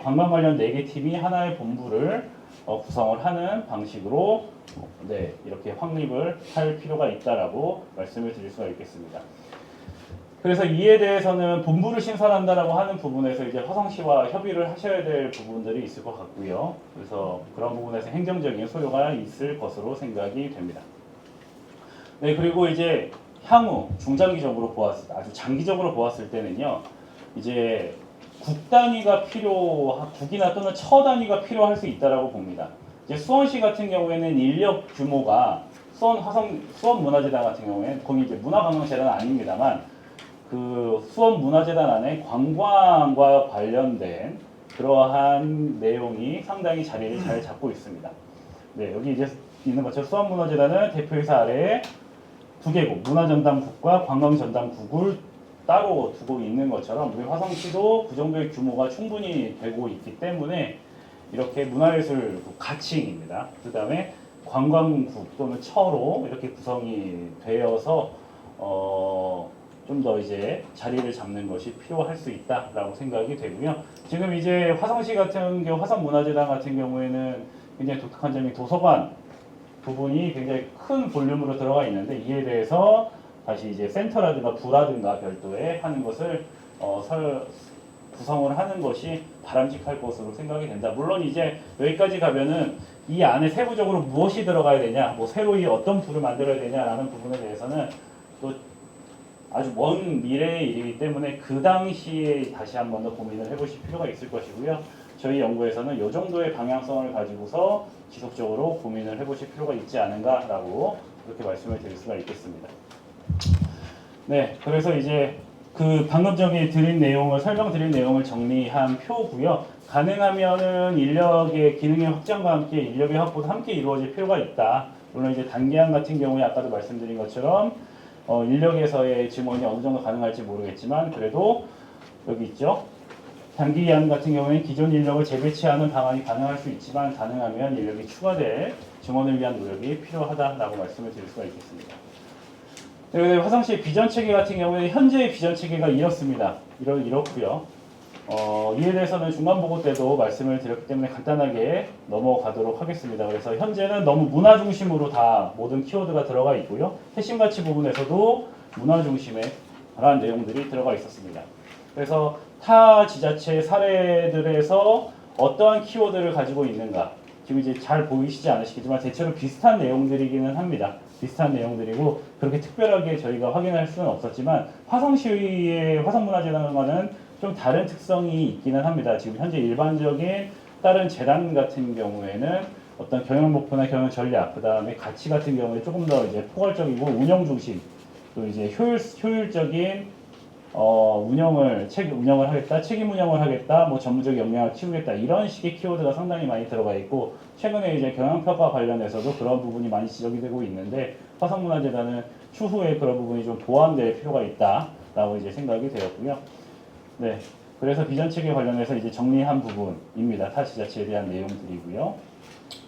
관광 관련 4개 팀이 하나의 본부를 구성을 하는 방식으로 이렇게 확립을 할 필요가 있다라고 말씀을 드릴 수가 있겠습니다. 그래서 이에 대해서는 본부를 신설한다라고 하는 부분에서 이제 화성시와 협의를 하셔야 될 부분들이 있을 것 같고요. 그래서 그런 부분에서 행정적인 소요가 있을 것으로 생각이 됩니다. 네, 그리고 이제 향후 중장기적으로 아주 장기적으로 보았을 때는요, 이제 국이나 또는 처 단위가 필요할 수 있다라고 봅니다. 이제 수원시 같은 경우에는 인력 규모가 수원문화재단 같은 경우에는 거기 이제 문화관광재단은 아닙니다만 그 수원문화재단 안에 관광과 관련된 그러한 내용이 상당히 자리를 잘 잡고 있습니다. 네, 여기 이제 있는 것처럼 수원문화재단은 대표이사 아래에 2개국, 문화전담국과 관광전담국을 따로 두고 있는 것처럼 우리 화성시도 그 정도의 규모가 충분히 되고 있기 때문에 이렇게 문화예술 가칭입니다. 그 다음에 관광국 또는 처로 이렇게 구성이 되어서 좀 더 이제 자리를 잡는 것이 필요할 수 있다라고 생각이 되고요. 지금 이제 화성시 같은 경우, 화성문화재단 같은 경우에는 굉장히 독특한 점이 도서관 부분이 굉장히 큰 볼륨으로 들어가 있는데 이에 대해서 다시 이제 센터라든가 부라든가 별도의 하는 것을 구성을 하는 것이 바람직할 것으로 생각이 된다. 물론 이제 여기까지 가면은 이 안에 세부적으로 무엇이 들어가야 되냐, 뭐 새로이 어떤 부를 만들어야 되냐라는 부분에 대해서는 또 아주 먼 미래의 일이기 때문에 그 당시에 다시 한 번 더 고민을 해보실 필요가 있을 것이고요. 저희 연구에서는 이 정도의 방향성을 가지고서 지속적으로 고민을 해보실 필요가 있지 않은가라고 그렇게 말씀을 드릴 수가 있겠습니다. 네, 그래서 이제 그 방금 전에 설명드린 내용을 정리한 표고요. 가능하면은 인력의 기능의 확장과 함께 인력의 확보도 함께 이루어질 필요가 있다. 물론 이제 단기안 같은 경우에 아까도 말씀드린 것처럼 인력에서의 증원이 어느 정도 가능할지 모르겠지만 그래도 여기 있죠. 단기안 같은 경우에는 기존 인력을 재배치하는 방안이 가능할 수 있지만 가능하면 인력이 추가될 증원을 위한 노력이 필요하다라고 말씀을 드릴 수가 있겠습니다. 네, 화성시의 비전 체계 같은 경우에는 현재의 비전 체계가 이렇습니다. 이렇고요. 이에 대해서는 중간 보고 때도 말씀을 드렸기 때문에 간단하게 넘어가도록 하겠습니다. 그래서 현재는 너무 문화 중심으로 다 모든 키워드가 들어가 있고요. 핵심 가치 부분에서도 문화 중심의 그러한 내용들이 들어가 있었습니다. 그래서 타 지자체 사례들에서 어떠한 키워드를 가지고 있는가 지금 이제 잘 보이시지 않으시겠지만 대체로 비슷한 내용들이기는 합니다. 비슷한 내용들이고 그렇게 특별하게 저희가 확인할 수는 없었지만 화성시의 화성문화재단과는 좀 다른 특성이 있기는 합니다. 지금 현재 일반적인 다른 재단 같은 경우에는 어떤 경영 목표나 경영 전략, 그 다음에 가치 같은 경우에 조금 더 이제 포괄적이고 운영 중심, 또 이제 효율적인 운영을 하겠다, 책임 운영을 하겠다, 뭐 전문적 역량을 키우겠다 이런 식의 키워드가 상당히 많이 들어가 있고 최근에 이제 경영평가 관련해서도 그런 부분이 많이 지적이 되고 있는데 화성문화재단은 추후에 그런 부분이 좀 보완될 필요가 있다라고 이제 생각이 되었고요. 네, 그래서 비전 체계 관련해서 이제 정리한 부분입니다. 타 지자체에 대한 내용들이고요.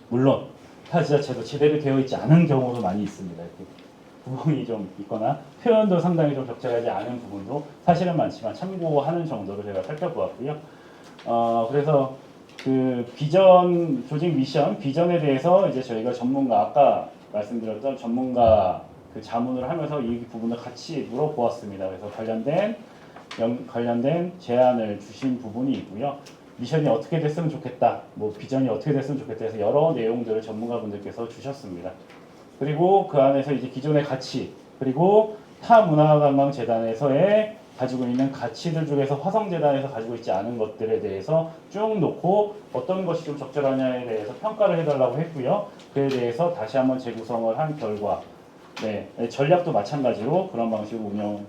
물론 타 지자체도 제대로 되어 있지 않은 경우도 많이 있습니다. 이렇게 구멍이 좀 있거나 표현도 상당히 좀 적절하지 않은 부분도 사실은 많지만 참고하는 정도로 제가 살펴보았고요. 그래서 그 비전 조직 미션 비전에 대해서 이제 저희가 전문가 아까 말씀드렸던 전문가 그 자문을 하면서 이 부분을 같이 물어보았습니다. 그래서 관련된 제안을 주신 부분이 있고요. 미션이 어떻게 됐으면 좋겠다, 뭐 비전이 어떻게 됐으면 좋겠다 해서 여러 내용들을 전문가분들께서 주셨습니다. 그리고 그 안에서 이제 기존의 가치, 그리고 타 문화관광재단에서의 가지고 있는 가치들 중에서 화성재단에서 가지고 있지 않은 것들에 대해서 쭉 놓고 어떤 것이 좀 적절하냐에 대해서 평가를 해달라고 했고요. 그에 대해서 다시 한번 재구성을 한 결과, 전략도 마찬가지로 그런 방식으로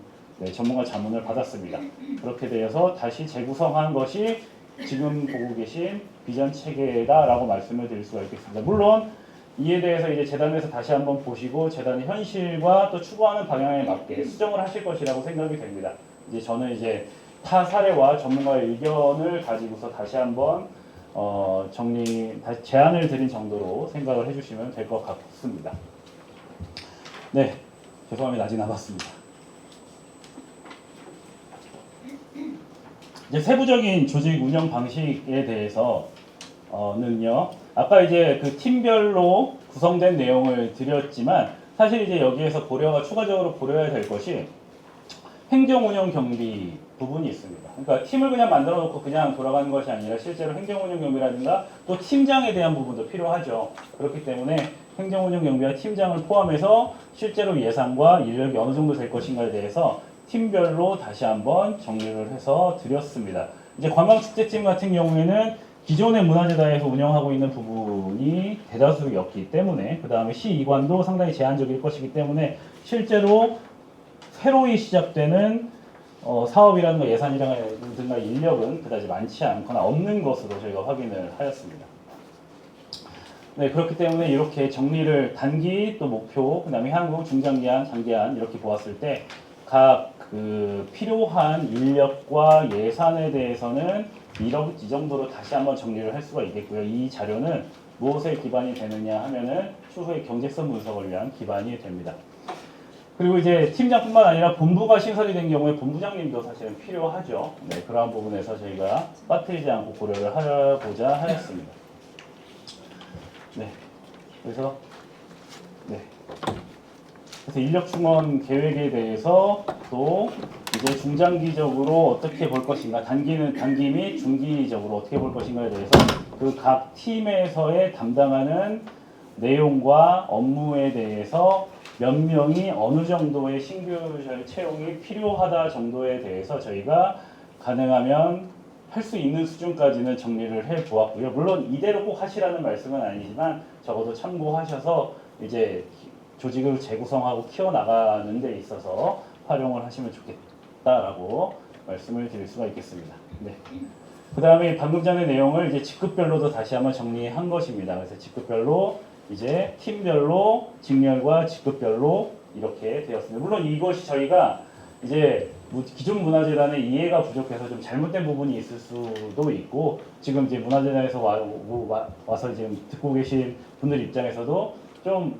전문가 자문을 받았습니다. 그렇게 되어서 다시 재구성한 것이 지금 보고 계신 비전 체계다라고 말씀을 드릴 수가 있겠습니다. 물론 이에 대해서 이제 재단에서 다시 한번 보시고 재단의 현실과 또 추구하는 방향에 맞게 수정을 하실 것이라고 생각이 됩니다. 이제 저는 이제 타 사례와 전문가의 의견을 가지고서 다시 한번 다시 제안을 드린 정도로 생각을 해주시면 될 것 같습니다. 네, 죄송합니다. 아직 남았습니다. 이제 세부적인 조직 운영 방식에 대해서는요. 아까 이제 그 팀별로 구성된 내용을 드렸지만 사실 이제 여기에서 추가적으로 고려해야 될 것이 행정 운영 경비 부분이 있습니다. 그러니까 팀을 그냥 만들어 놓고 그냥 돌아가는 것이 아니라 실제로 행정 운영 경비라든가 또 팀장에 대한 부분도 필요하죠. 그렇기 때문에 행정 운영 경비와 팀장을 포함해서 실제로 예산과 인력이 어느 정도 될 것인가에 대해서 팀별로 다시 한번 정리를 해서 드렸습니다. 이제 관광축제팀 같은 경우에는 기존의 문화재단에서 운영하고 있는 부분이 대다수였기 때문에 그 다음에 시이관도 상당히 제한적일 것이기 때문에 실제로 새로이 시작되는 사업이라든가 예산이라든가 인력은 그다지 많지 않거나 없는 것으로 저희가 확인을 하였습니다. 네, 그렇기 때문에 이렇게 정리를 단기 또 목표, 그 다음에 향후 중장기안, 장기안 이렇게 보았을 때 각 그 필요한 인력과 예산에 대해서는 이 정도로 다시 한번 정리를 할 수가 있겠고요. 이 자료는 무엇에 기반이 되느냐 하면은 추후의 경제성 분석을 위한 기반이 됩니다. 그리고 이제 팀장뿐만 아니라 본부가 신설이 된 경우에 본부장님도 사실은 필요하죠. 네, 그러한 부분에서 저희가 빠뜨리지 않고 고려를 해보자 하였습니다. 네, 그래서 인력 충원 계획에 대해서 또 이제 중장기적으로 어떻게 볼 것인가, 단기 및 중기적으로 어떻게 볼 것인가에 대해서 그 각 팀에서의 담당하는 내용과 업무에 대해서 몇 명이 어느 정도의 신규 채용이 필요하다 정도에 대해서 저희가 가능하면 할 수 있는 수준까지는 정리를 해 보았고요. 물론 이대로 꼭 하시라는 말씀은 아니지만 적어도 참고하셔서 이제 조직을 재구성하고 키워나가는 데 있어서 활용을 하시면 좋겠다라고 말씀을 드릴 수가 있겠습니다. 네. 그 다음에 방금 전의 내용을 이제 직급별로도 다시 한번 정리한 것입니다. 그래서 직급별로 이제 팀별로 직렬과 직급별로 이렇게 되었습니다. 물론 이것이 저희가 이제 기존 문화재단의 이해가 부족해서 좀 잘못된 부분이 있을 수도 있고 지금 이제 문화재단에서 와서 지금 듣고 계신 분들 입장에서도 좀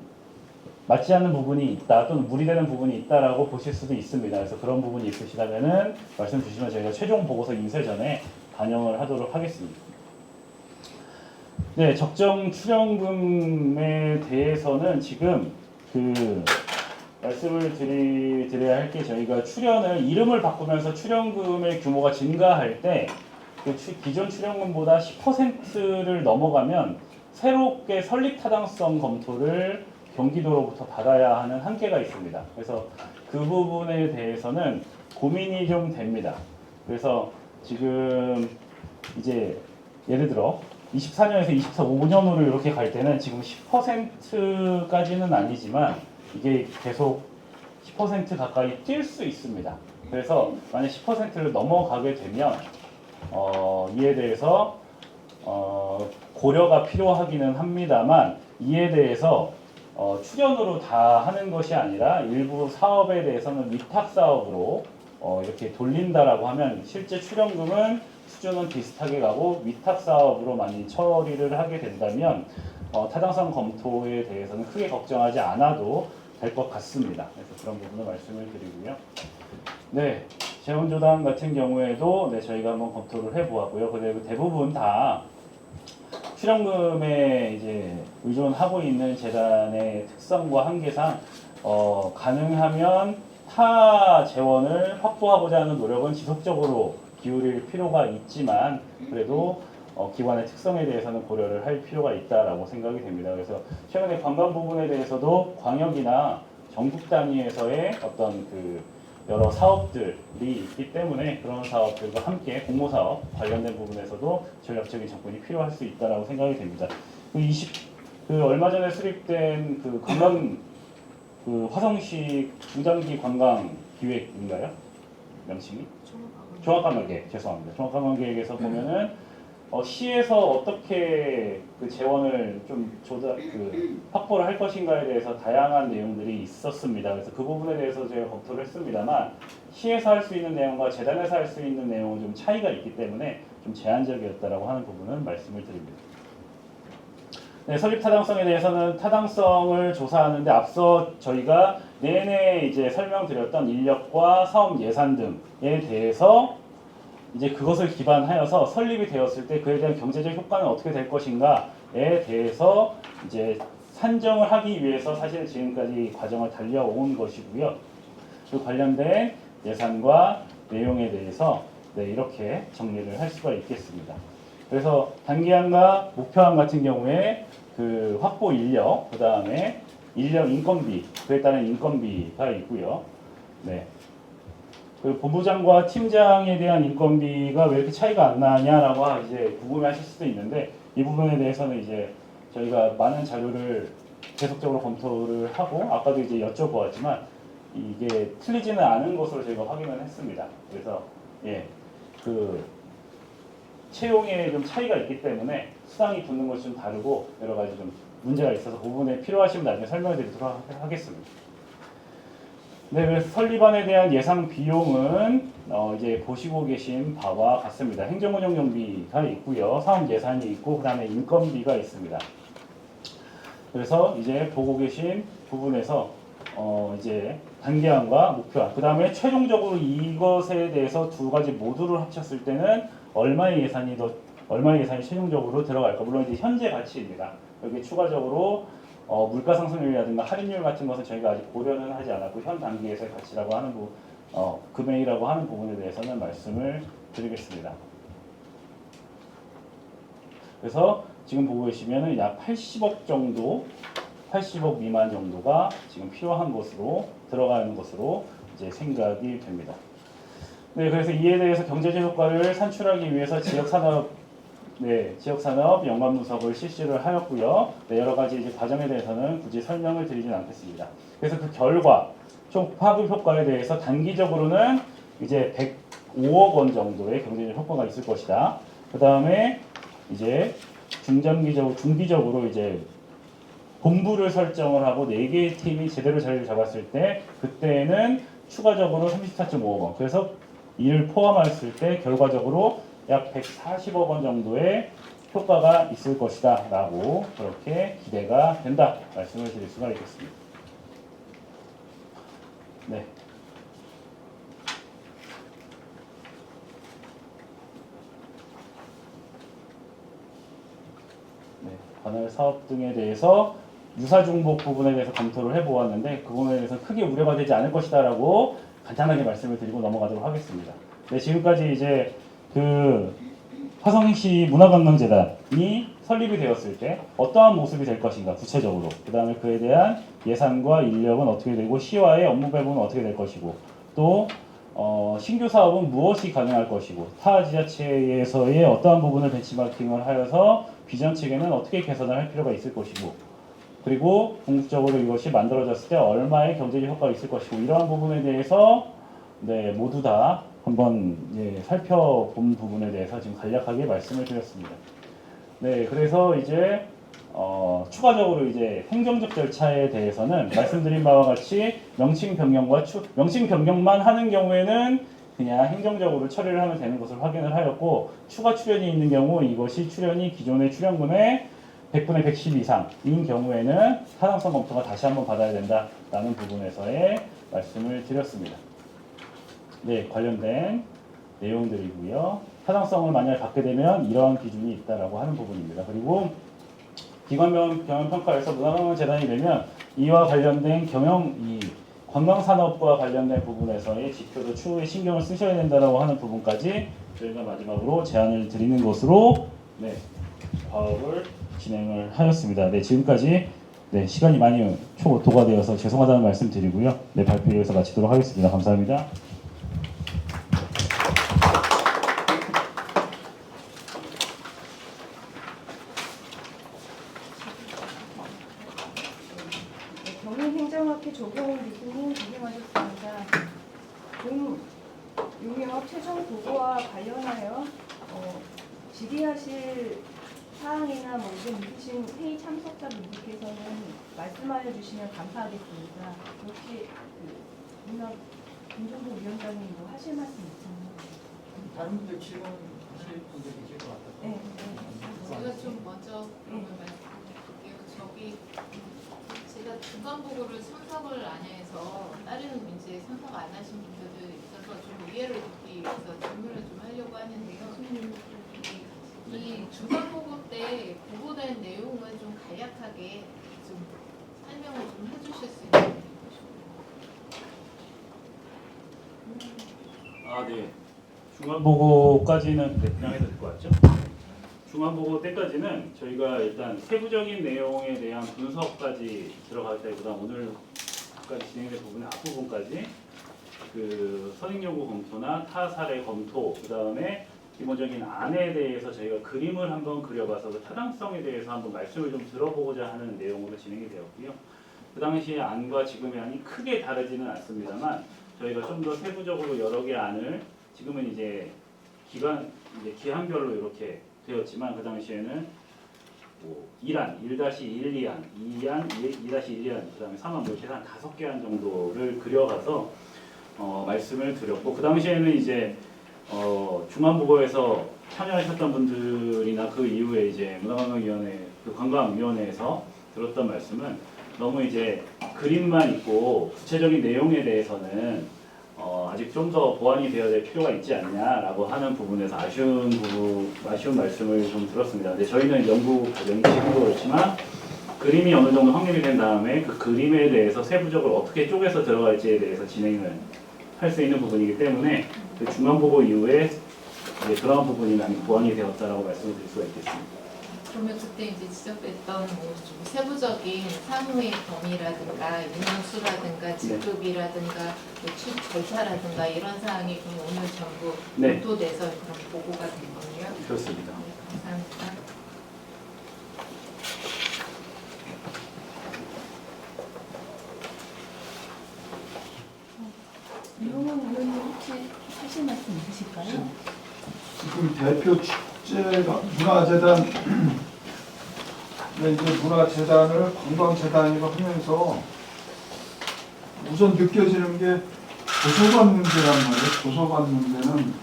맞지 않는 부분이 있다 또는 무리되는 부분이 있다라고 보실 수도 있습니다. 그래서 그런 부분이 있으시다면은 말씀 주시면 저희가 최종 보고서 인쇄 전에 반영을 하도록 하겠습니다. 네, 적정 출연금에 대해서는 지금 말씀을 드려야 할 게 저희가 출연을 이름을 바꾸면서 출연금의 규모가 증가할 때 기존 출연금보다 10%를 넘어가면 새롭게 설립 타당성 검토를 경기도로부터 받아야 하는 한계가 있습니다. 그래서 그 부분에 대해서는 고민이 좀 됩니다. 그래서 지금 이제 예를 들어 24년에서 25년으로 이렇게 갈 때는 지금 10%까지는 아니지만 이게 계속 10% 가까이 뛸 수 있습니다. 그래서 만약 10%를 넘어가게 되면 이에 대해서 고려가 필요하기는 합니다만 이에 대해서 출연으로 다 하는 것이 아니라 일부 사업에 대해서는 위탁 사업으로 이렇게 돌린다라고 하면 실제 출연금은 수준은 비슷하게 가고 위탁 사업으로 많이 처리를 하게 된다면 타당성 검토에 대해서는 크게 걱정하지 않아도 될 것 같습니다. 그래서 그런 부분을 말씀을 드리고요. 네, 재원조당 같은 경우에도 저희가 한번 검토를 해보았고요. 그리고 대부분 다 출연금에 이제 의존하고 있는 재단의 특성과 한계상 가능하면 타 재원을 확보하고자 하는 노력은 지속적으로 기울일 필요가 있지만 그래도 기관의 특성에 대해서는 고려를 할 필요가 있다라고 생각이 됩니다. 그래서 최근에 관광 부분에 대해서도 광역이나 전국 단위에서의 어떤 여러 사업들이 있기 때문에 그런 사업들과 함께 공모사업 관련된 부분에서도 전략적인 접근이 필요할 수 있다라고 생각이 됩니다. 얼마 전에 수립된 관광 화성시 중장기 관광 기획인가요? 명칭이? 종합관광계획, 죄송합니다. 종합관광계획에서 보면은 시에서 어떻게 재원을 좀 확보를 할 것인가에 대해서 다양한 내용들이 있었습니다. 그래서 그 부분에 대해서 제가 검토를 했습니다만 시에서 할 수 있는 내용과 재단에서 할 수 있는 내용은 좀 차이가 있기 때문에 좀 제한적이었다라고 하는 부분은 말씀을 드립니다. 네, 설립 타당성에 대해서는 타당성을 조사하는데 앞서 저희가 내내 이제 설명드렸던 인력과 사업 예산 등에 대해서 이제 그것을 기반하여서 설립이 되었을 때 그에 대한 경제적 효과는 어떻게 될 것인가에 대해서 이제 산정을 하기 위해서 사실 지금까지 과정을 달려온 것이고요. 그 관련된 예산과 내용에 대해서 이렇게 정리를 할 수가 있겠습니다. 그래서 단기안과 목표안 같은 경우에 확보 인력, 그 다음에 인력 인건비, 그에 따른 인건비가 있고요. 네. 그리고 본부장과 팀장에 대한 인건비가 왜 이렇게 차이가 안 나냐라고 이제 궁금해하실 수도 있는데 이 부분에 대해서는 이제 저희가 많은 자료를 계속적으로 검토를 하고 아까도 이제 여쭤보았지만 이게 틀리지는 않은 것으로 저희가 확인을 했습니다. 그래서 채용에 좀 차이가 있기 때문에 수당이 붙는 것이 좀 다르고 여러 가지 좀 문제가 있어서 그 부분에 필요하시면 나중에 설명드리도록 하겠습니다. 네, 그래서 설립안에 대한 예상 비용은 이제 보시고 계신 바와 같습니다. 행정운영용비가 있고요, 사업 예산이 있고, 그 다음에 인건비가 있습니다. 그래서 이제 보고 계신 부분에서 이제 단계안과 목표안, 그 다음에 최종적으로 이것에 대해서 두 가지 모두를 합쳤을 때는 얼마의 예산이 최종적으로 들어갈까? 물론 이제 현재 가치입니다. 여기 추가적으로 물가 상승률이라든가 할인율 같은 것은 저희가 아직 고려는 하지 않았고 현 단계에서의 가치라고 하는 금액이라고 하는 부분에 대해서는 말씀을 드리겠습니다. 그래서 지금 보고 계시면은 약 80억 정도, 80억 미만 정도가 지금 필요한 것으로 들어가는 것으로 이제 생각이 됩니다. 네, 그래서 이에 대해서 경제적 효과를 산출하기 위해서 지역산업 연관 분석을 실시를 하였고요. 네, 여러 가지 이제 과정에 대해서는 굳이 설명을 드리진 않겠습니다. 그래서 그 결과 총 파급 효과에 대해서 단기적으로는 이제 105억 원 정도의 경제적 효과가 있을 것이다. 그 다음에 이제 중기적으로 이제 본부를 설정을 하고 4개의 팀이 제대로 자리를 잡았을 때 그때는 추가적으로 34.5억 원. 그래서 이를 포함했을 때 결과적으로 약 140억 원 정도의 효과가 있을 것이다 라고 그렇게 기대가 된다 말씀을 드릴 수가 있겠습니다. 네. 관할 사업 등에 대해서 유사중복 부분에 대해서 검토를 해보았는데 그 부분에 대해서 크게 우려가 되지 않을 것이다 라고 간단하게 말씀을 드리고 넘어가도록 하겠습니다. 네, 지금까지 이제 그 화성시 문화관광재단이 설립이 되었을 때 어떠한 모습이 될 것인가 구체적으로, 그 다음에 그에 대한 예산과 인력은 어떻게 되고 시와의 업무 배분은 어떻게 될 것이고, 또 신규 사업은 무엇이 가능할 것이고, 타 지자체에서의 어떠한 부분을 벤치마킹을 하여서 비전 체계는 어떻게 개선을 할 필요가 있을 것이고, 그리고 궁극적으로 이것이 만들어졌을 때 얼마의 경제적 효과가 있을 것이고, 이러한 부분에 대해서 네, 모두 다 한번 살펴본 부분에 대해서 지금 간략하게 말씀을 드렸습니다. 네, 그래서 이제 추가적으로 이제 행정적 절차에 대해서는 말씀드린 바와 같이 명칭 변경만 하는 경우에는 그냥 행정적으로 처리를 하면 되는 것을 확인을 하였고, 추가 출연이 있는 경우 이것이 출연이 기존의 출연금의 100분의 110 이상인 경우에는 타당성 검토가 다시 한번 받아야 된다라는 부분에서의 말씀을 드렸습니다. 네, 관련된 내용들이고요. 타당성을 만약 받게 되면 이러한 기준이 있다라고 하는 부분입니다. 그리고 기관 경영평가에서 문화관광재단이 되면 이와 관련된 관광산업과 관련된 부분에서의 지표도 추후에 신경을 쓰셔야 된다라고 하는 부분까지 저희가 마지막으로 제안을 드리는 것으로 파업을 진행을 하였습니다. 네, 지금까지 시간이 많이 초도가 되어서 죄송하다는 말씀 드리고요. 네, 발표 여기서 마치도록 하겠습니다. 감사합니다. 경인행정학회 조경훈 교수님 고생하셨습니다. 용역 최종 보고와 관련하여 질의하실 사항이나 의견 있으신 회의 참석자분들께서는 말씀하여 주시면 감사하겠습니다. 혹시 문학 김종국 위원장님 하실 말씀 있나요? 다른 분들 질문하실 분들 계실 것 같아요. 네. 제가 좀 먼저 그런 걸 말씀드릴게요. 제가 중간 보고를 참석을 안 해서 다른 문제에 참석 안 하신 분들도 있어서 좀 이해를 돕기 위해서 질문을 좀 하려고 하는데요. 이 중간 보고 때 보고된 내용은 좀 간략하게 좀 설명을 좀 해주실 수 있나요? 네. 중간보고까지는 그냥 해도 될 것 같죠? 중간보고 때까지는 저희가 일단 세부적인 내용에 대한 분석까지 들어가기보다 오늘까지 진행된 부분의 앞부분까지 그 선행요구 검토나 타 사례 검토, 그 다음에 기본적인 안에 대해서 저희가 그림을 한번 그려봐서 그 타당성에 대해서 한번 말씀을 좀 들어보고자 하는 내용으로 진행이 되었고요. 그 당시의 안과 지금의 안이 크게 다르지는 않습니다만 저희가 좀 더 세부적으로 여러 개 안을 지금은 이제 기한별로 이렇게 되었지만 그 당시에는 뭐 1안, 1-1, 2안, 2안, 2-1안, 그다음에 3안, 뭐 이렇게 한 5개 안 정도를 그려가서 말씀을 드렸고 그 당시에는 이제 중앙보고에서 참여하셨던 분들이나 그 이후에 이제 문화관광위원회, 그 관광위원회에서 들었던 말씀은 너무 이제 그림만 있고 구체적인 내용에 대해서는 아직 좀 더 보완이 되어야 될 필요가 있지 않냐라고 하는 부분에서 아쉬운 말씀을 좀 들었습니다. 근데 저희는 연구 과정이시기도 그렇지만 그림이 어느 정도 확립이 된 다음에 그 그림에 대해서 세부적으로 어떻게 쪼개서 들어갈지에 대해서 진행을 할 수 있는 부분이기 때문에 그 중간보고 이후에 이제 그러한 부분이 많이 보완이 되었다라고 말씀을 드릴 수가 있겠습니다. 그러면 그때 이제 지적됐던 뭐좀 세부적인 사무의 범위라든가 인원수라든가 직급이라든가 노출 절차라든가 이런 사항이 그럼 오늘 전부 네. 검토돼서 그런 보고가 된 거예요? 그렇습니다. 네, 감사합니다. 이용훈 의원님 혹시 하실 말씀 있으실까요? 지금 대표 축제가 문화재단 이제 문화재단을 관광재단이라고 하면서 우선 느껴지는 게 도서관 문제란 말이에요. 도서관 문제는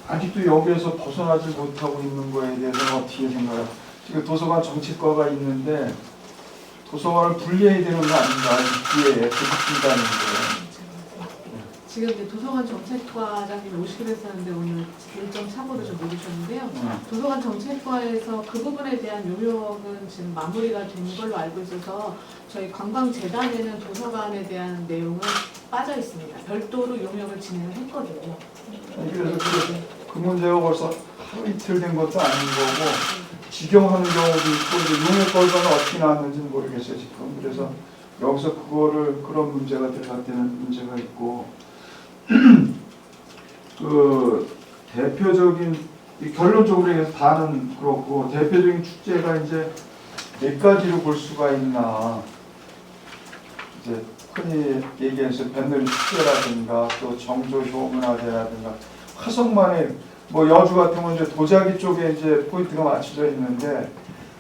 아직도 여기에서 벗어나지 못하고 있는 거에 대해서는 어떻게 생각해요? 지금 도서관 정책과가 있는데 도서관을 분리해야 되는 거 아닌가 이 기회에 그 느낀다는 지금 이제 도서관 정책과장님 오시기로 했었는데 오늘 일정 착오를 좀 미루셨는데요. 도서관 정책과에서 그 부분에 대한 요역은 지금 마무리가 된 걸로 알고 있어서 저희 관광재단에는 도서관에 대한 내용은 빠져 있습니다. 별도로 용역을 진행을 했거든요. 그래서 그 문제가 벌써 하루 이틀 된 것도 아닌 거고 직영하는 경우도 있고 이제 용역 결과는 어떻게 나왔는지는 모르겠어요 지금. 그래서 여기서 그거를 그런 문제가 들어갔다는 문제가 있고 그 대표적인 결론적으로 해서 다는 그렇고 대표적인 축제가 이제 몇 가지로 볼 수가 있나 이제 흔히 얘기해서 뱃놀이 축제라든가 또 정조효문화제라든가 화성만의 뭐 여주 같은 건 이제 도자기 쪽에 이제 포인트가 맞춰져 있는데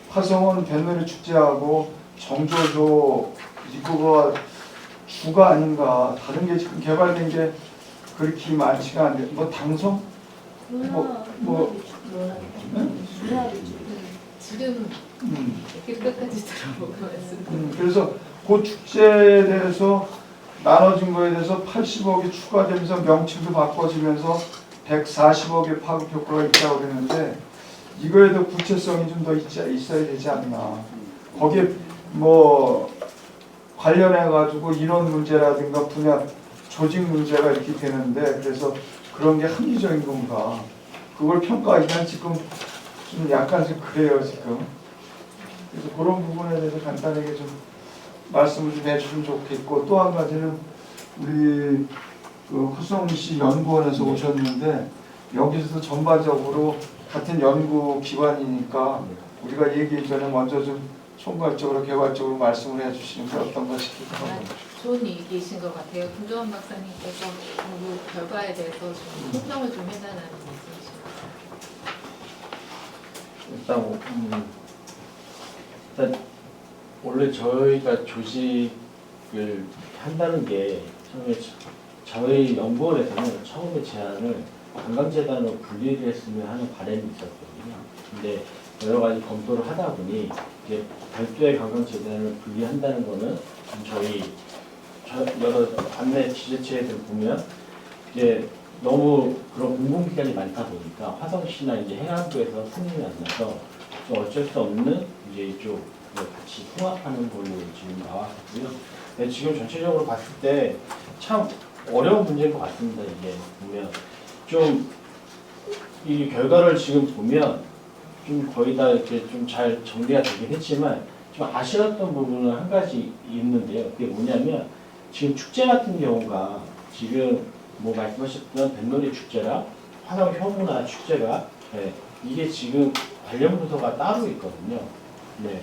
화성은 뱃놀이 축제하고 정조효 이거가 주가 아닌가 다른 게 지금 개발된 게 그렇게 많지가 않은데 뭐 당성 지금 이렇게 끝까지 들어보고 말씀. 그래서 그 축제에 대해서 나눠진 거에 대해서 80억이 추가되면서 명칭도 바꿔지면서 140억의 파급 효과가 있다고 그랬는데 이거에 더 구체성이 좀 더 있어야 되지 않나. 거기에 뭐 관련해 가지고 인원 문제라든가 분야 조직 문제가 이렇게 되는데 그래서 그런 게 합리적인 건가 그걸 평가하기는 지금 좀 약간 좀 그래요 지금. 그래서 그런 부분에 대해서 간단하게 좀 말씀을 좀 해주시면 좋겠고 또 한 가지는 우리 그 후성시 연구원에서 오셨는데 여기서도 전반적으로 같은 연구 기관이니까 우리가 얘기 전에 먼저 좀 총괄적으로 개괄적으로 말씀을 해주시는 게 어떤가 싶기도 하고. 좋은 얘기이신 것 같아요. 김도환 박사님께서 그 결과에 대해서 좀 설명을 좀 해달라는 말씀이십니다. 일단 원래 저희가 조직을 한다는 게 처음에 저희 연구원에서는 처음에 제안을 관광재단으로 분리를 했으면 하는 바람이 있었거든요. 근데 여러 가지 검토를 하다 보니 이제 별도의 관광재단을 분리한다는 거는 저희 여러 안내 지자체들 보면 이제 너무 그런 공공기관이 많다 보니까 화성시나 이제 해안도에서 승인이 안 나서 좀 어쩔 수 없는 이제 이쪽 같이 통합하는 걸로 지금 나왔고요. 네, 지금 전체적으로 봤을 때 참 어려운 문제인 것 같습니다. 이게 보면 좀 이 결과를 지금 보면 좀 거의 다 이렇게 좀 잘 정리가 되긴 했지만 좀 아쉬웠던 부분은 한 가지 있는데요. 그게 뭐냐면 지금 축제 같은 경우가 지금 뭐 말씀하셨던 뱃놀이 축제랑 화성 효문화 축제가 네, 이게 지금 관련 부서가 따로 있거든요. 네.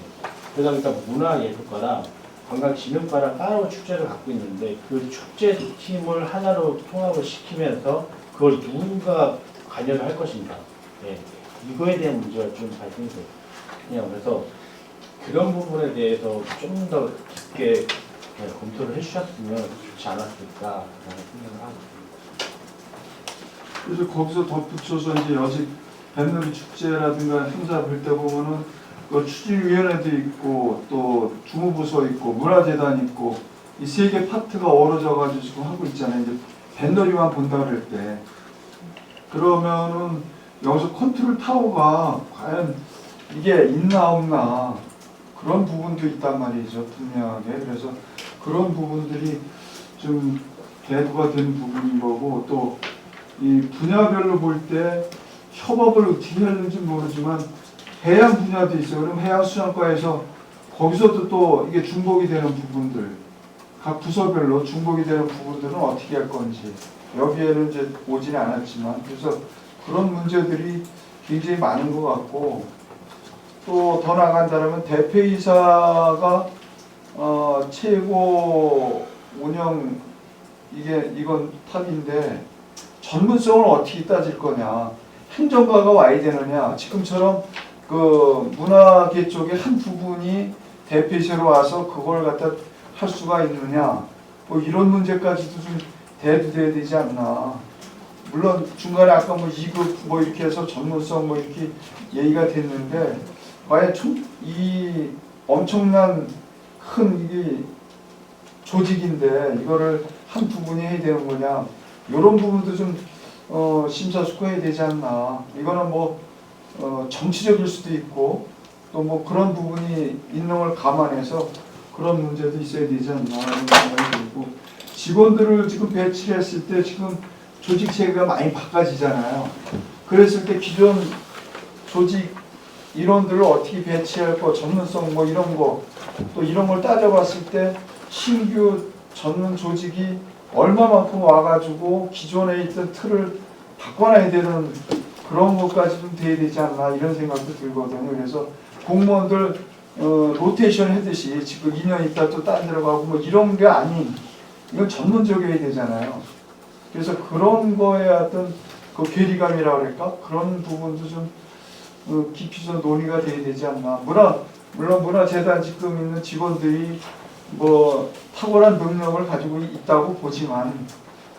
그러다 보니까 문화예술과랑 관광진흥과랑 따로 축제를 갖고 있는데 그 축제 팀을 하나로 통합을 시키면서 그걸 누가 관여를 할 것인가. 네. 이거에 대한 문제가 좀 발생돼요. 그냥 그래서 그런 부분에 대해서 좀 더 깊게 검토를 해주셨으면 좋지 않았을까라는 생각을 하고 있습니다. 그래서 거기서 덧붙여서 이제 여직 뱃놀이 축제라든가 행사 볼 때 보면은 그 추진위원회도 있고 또 주무부서 있고 문화재단 있고 이 세 개 파트가 어우러져가지고 지금 하고 있잖아요. 이제 뱃놀이만 본다 그럴 때 그러면은 여기서 컨트롤 타워가 과연 이게 있나 없나 그런 부분도 있단 말이죠. 분명하게. 그래서 그런 부분들이 좀 대두가 된 부분인 거고 또 이 분야별로 볼 때 협업을 어떻게 하는지 모르지만 해양 분야도 있어요. 그럼 해양수산과에서 거기서도 또 이게 중복이 되는 부분들 각 부서별로 중복이 되는 부분들은 어떻게 할 건지 여기에는 이제 오지는 않았지만 그래서 그런 문제들이 굉장히 많은 것 같고 또 더 나간다면 대표이사가 최고 운영 이건 탑인데 전문성을 어떻게 따질 거냐 행정가가 와야 되느냐 지금처럼 그 문화계 쪽의 한 부분이 대표이사로 와서 그걸 갖다 할 수가 있느냐 뭐 이런 문제까지도 좀 대두돼야 되지 않나. 물론 중간에 아까 뭐 2급 뭐 이렇게 해서 전문성 뭐 이렇게 얘기가 됐는데 과연 이 엄청난 큰 이게 조직인데 이거를 한 부분이 해야 되는 거냐 이런 부분도 좀 심사숙고해야 되지 않나. 이거는 뭐 정치적일 수도 있고 또 뭐 그런 부분이 있는 걸 감안해서 그런 문제도 있어야 되지 않나 이런 생각이 들고 직원들을 지금 배치를 했을 때 지금 조직 체계가 많이 바꿔지잖아요. 그랬을 때 기존 조직 인원들을 어떻게 배치할 거 전문성 뭐 이런 거 또 이런 걸 따져봤을 때 신규 전문 조직이 얼마만큼 와가지고 기존에 있던 틀을 바꿔놔야 되는 그런 것까지 좀 돼야 되지 않나 이런 생각도 들거든요. 그래서 공무원들 로테이션 하듯이 지금 2년 있다 또 딴 데로 가고 뭐 이런 게 아닌 이건 전문적이어야 되잖아요. 그래서 그런 거에 어떤 그 괴리감이라고 그럴까 그런 부분도 좀 깊이 좀 논의가 돼야 되지 않나. 물론 문화재단 지금 있는 직원들이 뭐 탁월한 능력을 가지고 있다고 보지만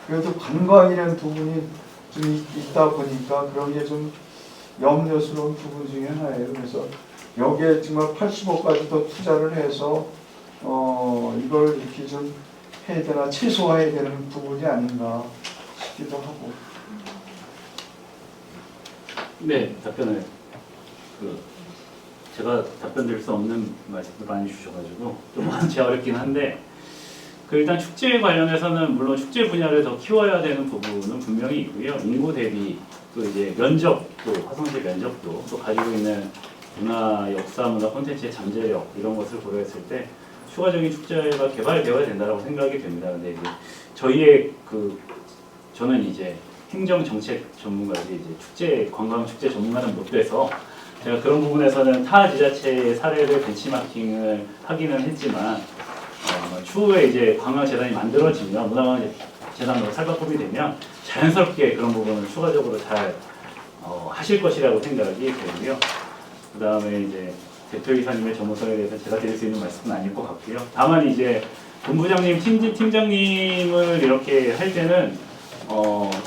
그래도 관광이라는 부분이 좀 있다 보니까 그런 게 좀 염려스러운 부분 중에 하나예요. 그래서 여기에 정말 80억까지 더 투자를 해서 이걸 이렇게 좀 해야 되나 최소화해야 되는 부분이 아닌가 싶기도 하고. 네, 답변을 제가 답변 드릴 수 없는 말씀을 많이 주셔가지고 좀 많이 어렵긴 한데 일단 축제 관련해서는 물론 축제 분야를 더 키워야 되는 부분은 분명히 있고요. 인구 대비 또 이제 면적도 화성시 면적도 또 가지고 있는 문화 역사 문화 콘텐츠의 잠재력 이런 것을 고려했을 때 추가적인 축제가 개발되어야 된다고 생각이 됩니다. 근데 이제 저희의 저는 이제 행정 정책 전문가지 이제 축제 관광 축제 전문가는 못 돼서 제가 그런 부분에서는 타 지자체의 사례를 벤치마킹을 하기는 했지만 추후에 이제 관광재단이 만들어지면 문화관광재단으로 살바꿈이 되면 자연스럽게 그런 부분을 추가적으로 잘 하실 것이라고 생각이 되고요. 그 다음에 이제 대표이사님의 전문성에 대해서 제가 드릴 수 있는 말씀은 아닐 것 같고요. 다만 이제 본부장님, 팀장님을 이렇게 할 때는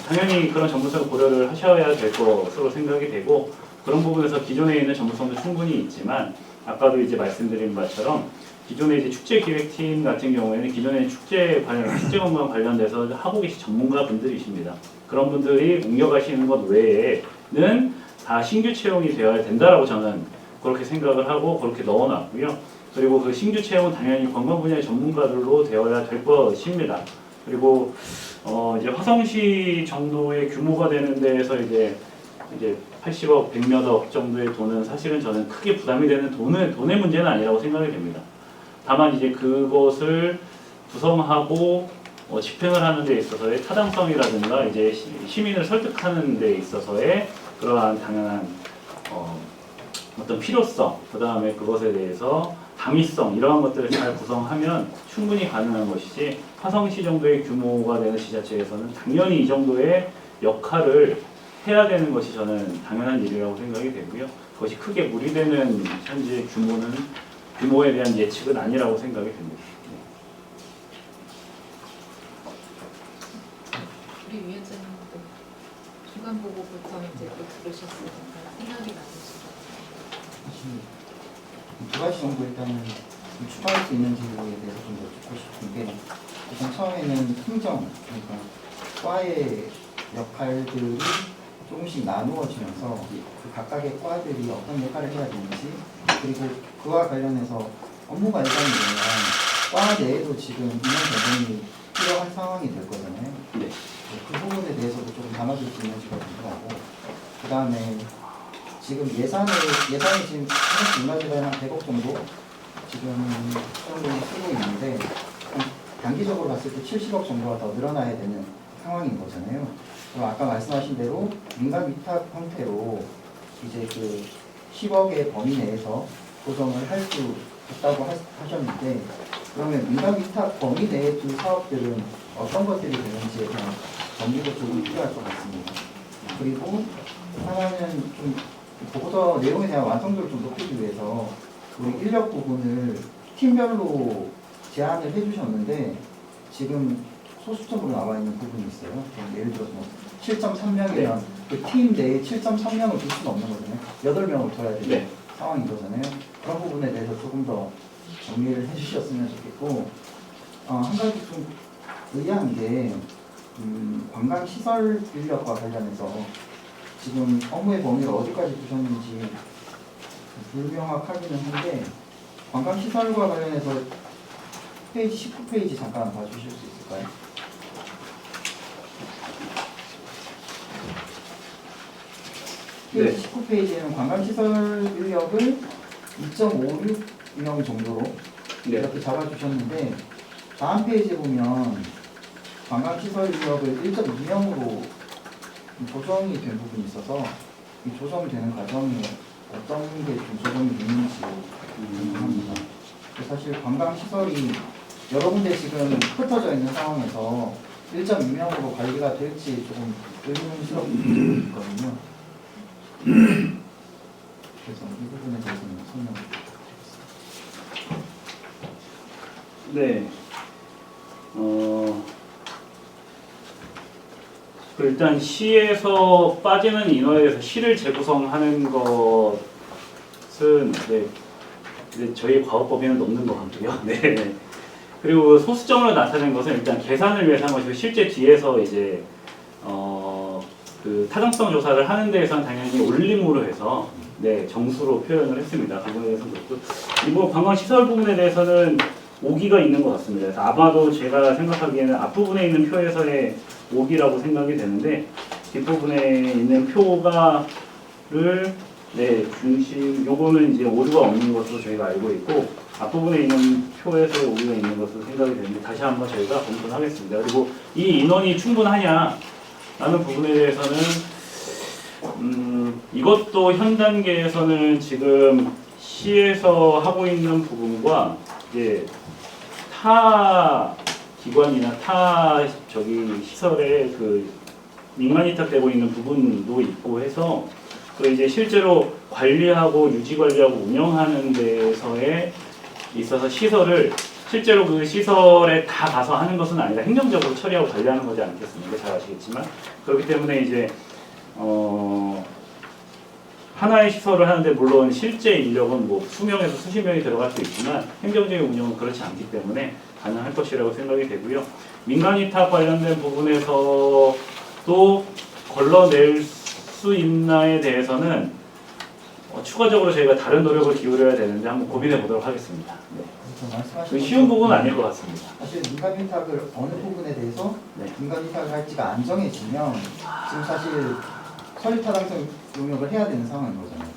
당연히 그런 전문성을 고려를 하셔야 될 것으로 생각이 되고 그런 부분에서 기존에 있는 전문성도 충분히 있지만 아까도 이제 말씀드린 바처럼 기존에 이제 축제 기획팀 같은 경우에는 기존에 축제 관광 관련돼서 하고 계신 전문가 분들이십니다. 그런 분들이 옮겨가시는 것 외에는 다 신규 채용이 되어야 된다라고 저는 그렇게 생각을 하고 그렇게 넣어놨고요. 그리고 그 신규 채용은 당연히 관광 분야의 전문가들로 되어야 될 것입니다. 그리고 이제 화성시 정도의 규모가 되는 데에서 이제 80억, 100몇억 정도의 돈은 사실은 저는 크게 부담이 되는 돈의 문제는 아니라고 생각이 됩니다. 다만 이제 그것을 구성하고 집행을 하는 데 있어서의 타당성이라든가 이제 시민을 설득하는 데 있어서의 그러한 당연한 어떤 필요성, 그 다음에 그것에 대해서 당위성 이러한 것들을 잘 구성하면 충분히 가능한 것이지 화성시 정도의 규모가 되는 지자체에서는 당연히 이 정도의 역할을 해야 되는 것이 저는 당연한 일이라고 생각이 되고요. 그것이 크게 무리되는 현재 규모에 대한 예측은 아니라고 생각이 됩니다. 우리 위원장님도 중간 보고부터 이제 또 들으셨으니까 생각이 나으시죠. 두 가지 정도 일단은 좀 추가할 수 있는지에 대해서 좀 여쭙고 싶은 게, 우선 처음에는 팀정, 그러니까 과의 역할들이 조금씩 나누어지면서 그 각각의 과들이 어떤 역할을 해야 되는지, 그리고 그와 관련해서 업무가 일단이 되면 과 내에도 지금 인원 배분이 필요한 상황이 될 거잖아요. 네. 그 부분에 대해서도 조금 담아줄 수 있는지가 궁금하고, 그 다음에 지금 예산이 지금 중간지가에 한 100억 정도 지금 수령금을 쓰고 있는데, 단기적으로 봤을 때 70억 정도가 더 늘어나야 되는 상황인 거잖아요. 그럼 아까 말씀하신 대로 민간 위탁 형태로 이제 그 10억의 범위 내에서 조정을 할 수 있다고 하셨는데, 그러면 민간 위탁 범위 내의 두 사업들은 어떤 것들이 되는지에 대한 정리도 좀 필요할 것 같습니다. 그리고 하나는 좀 보고서 내용에 대한 완성도를 좀 높이기 위해서 우리 인력 부분을 팀별로 제안을 해주셨는데, 지금 소수점으로 나와 있는 부분이 있어요. 예를 들어서 뭐 7.3명이면 그 팀 내에 7.3명을 둘 수는 없는 거잖아요. 8명을 둬야 되는 상황인 거잖아요. 그런 부분에 대해서 조금 더 정리를 해주셨으면 좋겠고, 한 가지 좀 의아한 게 관광시설 인력과 관련해서 지금 업무의 범위를 어디까지 두셨는지 불명확하기는 한데, 관광시설과 관련해서 페이지 19페이지 잠깐 봐주실 수 있을까요? 페이지 19페이지에는 관광시설 인력을 2.56명 정도로 이렇게 잡아주셨는데, 다음 페이지에 보면 관광시설 인력을 1.2명으로 조정이 된 부분이 있어서 이 조정이 되는 과정에 어떤 게 좀 조정이 되는지 궁금합니다. 사실 관광시설이 여러 군데 지금 흩어져 있는 상황에서 1.2명으로 관리가 될지 조금 의문스러운 부분이 있거든요. 그래서 이 부분에 대해서는 설명을 드리겠습니다. 네. 일단 시에서 빠지는 인원에 대해서 시를 재구성하는 것은 이제 저희 과업 범위는 넘는 것 같고요. 네. 그리고 소수점으로 나타낸 것은 일단 계산을 위해서 한 것이고, 실제 뒤에서 이제 그 타당성 조사를 하는 데에서는 당연히 올림으로 해서 정수로 표현을 했습니다. 그 부분에 대해서는 그렇고, 그리고 관광시설 부분에 대해서는 오기가 있는 것 같습니다. 그래서 아마도 제가 생각하기에는 앞부분에 있는 표에서의 오기라고 생각이 되는데, 뒷부분에 있는 표가를 중심, 요거는 이제 오류가 없는 것으로 저희가 알고 있고, 앞부분에 있는 표에서의 오류가 있는 것으로 생각이 되는데, 다시 한번 저희가 검토를 하겠습니다. 그리고 이 인원이 충분하냐라는 부분에 대해서는 이것도 현 단계에서는 지금 시에서 하고 있는 부분과 이제 타 기관이나 타 시설에 그 민간 위탁되고 있는 부분도 있고 해서, 그 이제 실제로 관리하고 유지 관리하고 운영하는 데서에 있어서 시설을 실제로 그 시설에 다 가서 하는 것은 아니라 행정적으로 처리하고 관리하는 거지 않겠습니까? 잘 아시겠지만. 그렇기 때문에 이제 하나의 시설을 하는데 물론 실제 인력은 뭐 수명에서 수십 명이 들어갈 수 있지만 행정적인 운영은 그렇지 않기 때문에 가능할 것이라고 생각이 되고요. 민간 위탁 관련된 부분에서도 걸러낼 수 있나에 대해서는 추가적으로 저희가 다른 노력을 기울여야 되는데 한번 고민해 보도록 하겠습니다. 쉬운 부분은 아닐 것 같습니다. 사실 민간 위탁을 어느 부분에 대해서 민간 위탁을 할지가 안 정해지면 지금 사실 서류 타당성 용역을 해야 되는 상황인 거잖아요.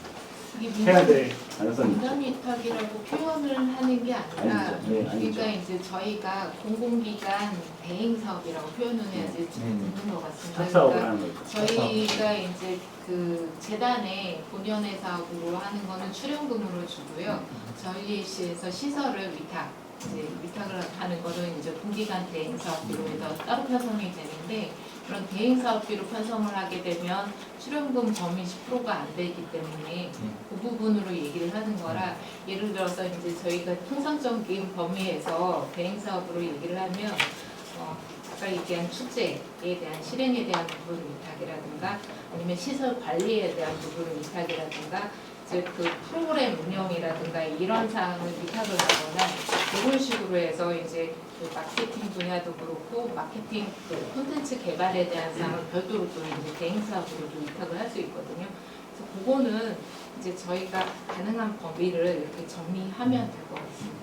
해야 돼. 민간 위탁이라고 표현을 하는 게 아니라, 그러니까 이제 저희가 공공기관 대행 사업이라고 표현을 해야지 듣는 것 같습니다. 그러니까 저희가 이제 그 재단의 본연의 사업으로 하는 거는 출연금으로 주고요. 저희 시에서 시설을 위탁을 하는 거는 이제 공기관 대행 사업으로 해서 따로 편성이 되는데, 그런 개인 사업비로 편성을 하게 되면 출연금 범위 10%가 안 되기 때문에 그 부분으로 얘기를 하는 거라, 예를 들어서 이제 저희가 통상적인 범위에서 개인 사업으로 얘기를 하면 아까 얘기한 축제에 대한 실행에 대한 부분 위탁이라든가 아니면 시설 관리에 대한 부분 위탁이라든가 즉 그 프로그램 운영이라든가 이런 사항을 위탁을 하거나 이런 식으로 해서 이제 그 마케팅 분야도 그렇고 마케팅 그 콘텐츠 개발에 대한 사항을 별도로 또 이제 개인 사업으로도 위탁을 할 수 있거든요. 그래서 그거는 이제 저희가 가능한 범위를 이렇게 정리하면 될 것 같습니다.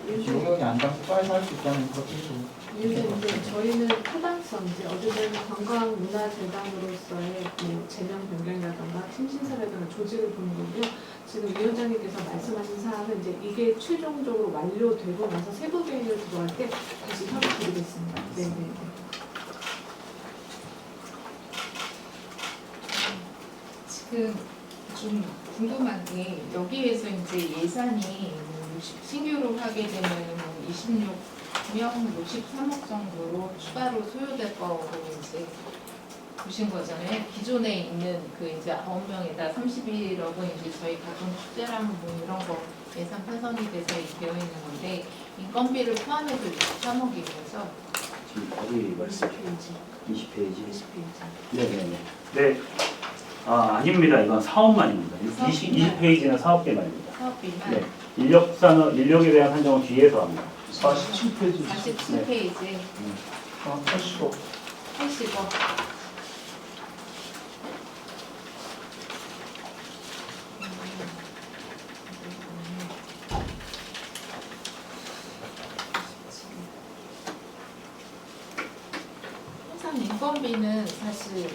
용역이 안 닿고 빨리 할 수 있다는 그렇게 해도 이제 저희는 타당성, 이제 어쨌든 관광문화재단으로서의 뭐 제명 변경이라든가 팀 신설이라든가 조직을 보는 거고요. 지금 위원장님께서 말씀하신 사항은 이제 이게 최종적으로 완료되고 나서 세부 회의를 들어갈 때 다시 협의 드리겠습니다. 네네. 지금 좀 궁금한 게 여기에서 이제 예산이 신규로 하게 되면 26명 63억 정도로 추가로 소요될 거로 이제 보신 거잖아요. 기존에 있는 그 이제 9명에다 31억은 이제 저희 가정 축제랑 뭐 이런 거 예산 편성이 돼서 되어 있는 건데 인건비를 포함해서 63억이면서 지금 어디 말씀? 20페이지. 20페이지. 네네네. 네. 아닙니다. 이건 사업만입니다. 사업비만. 20페이지는 사업비만입니다. 사업비만 네. 인력에 대한 한정은 뒤에서 합니다. 47페이지. 47페이지 80억. 80억. 항상 인건비는 사실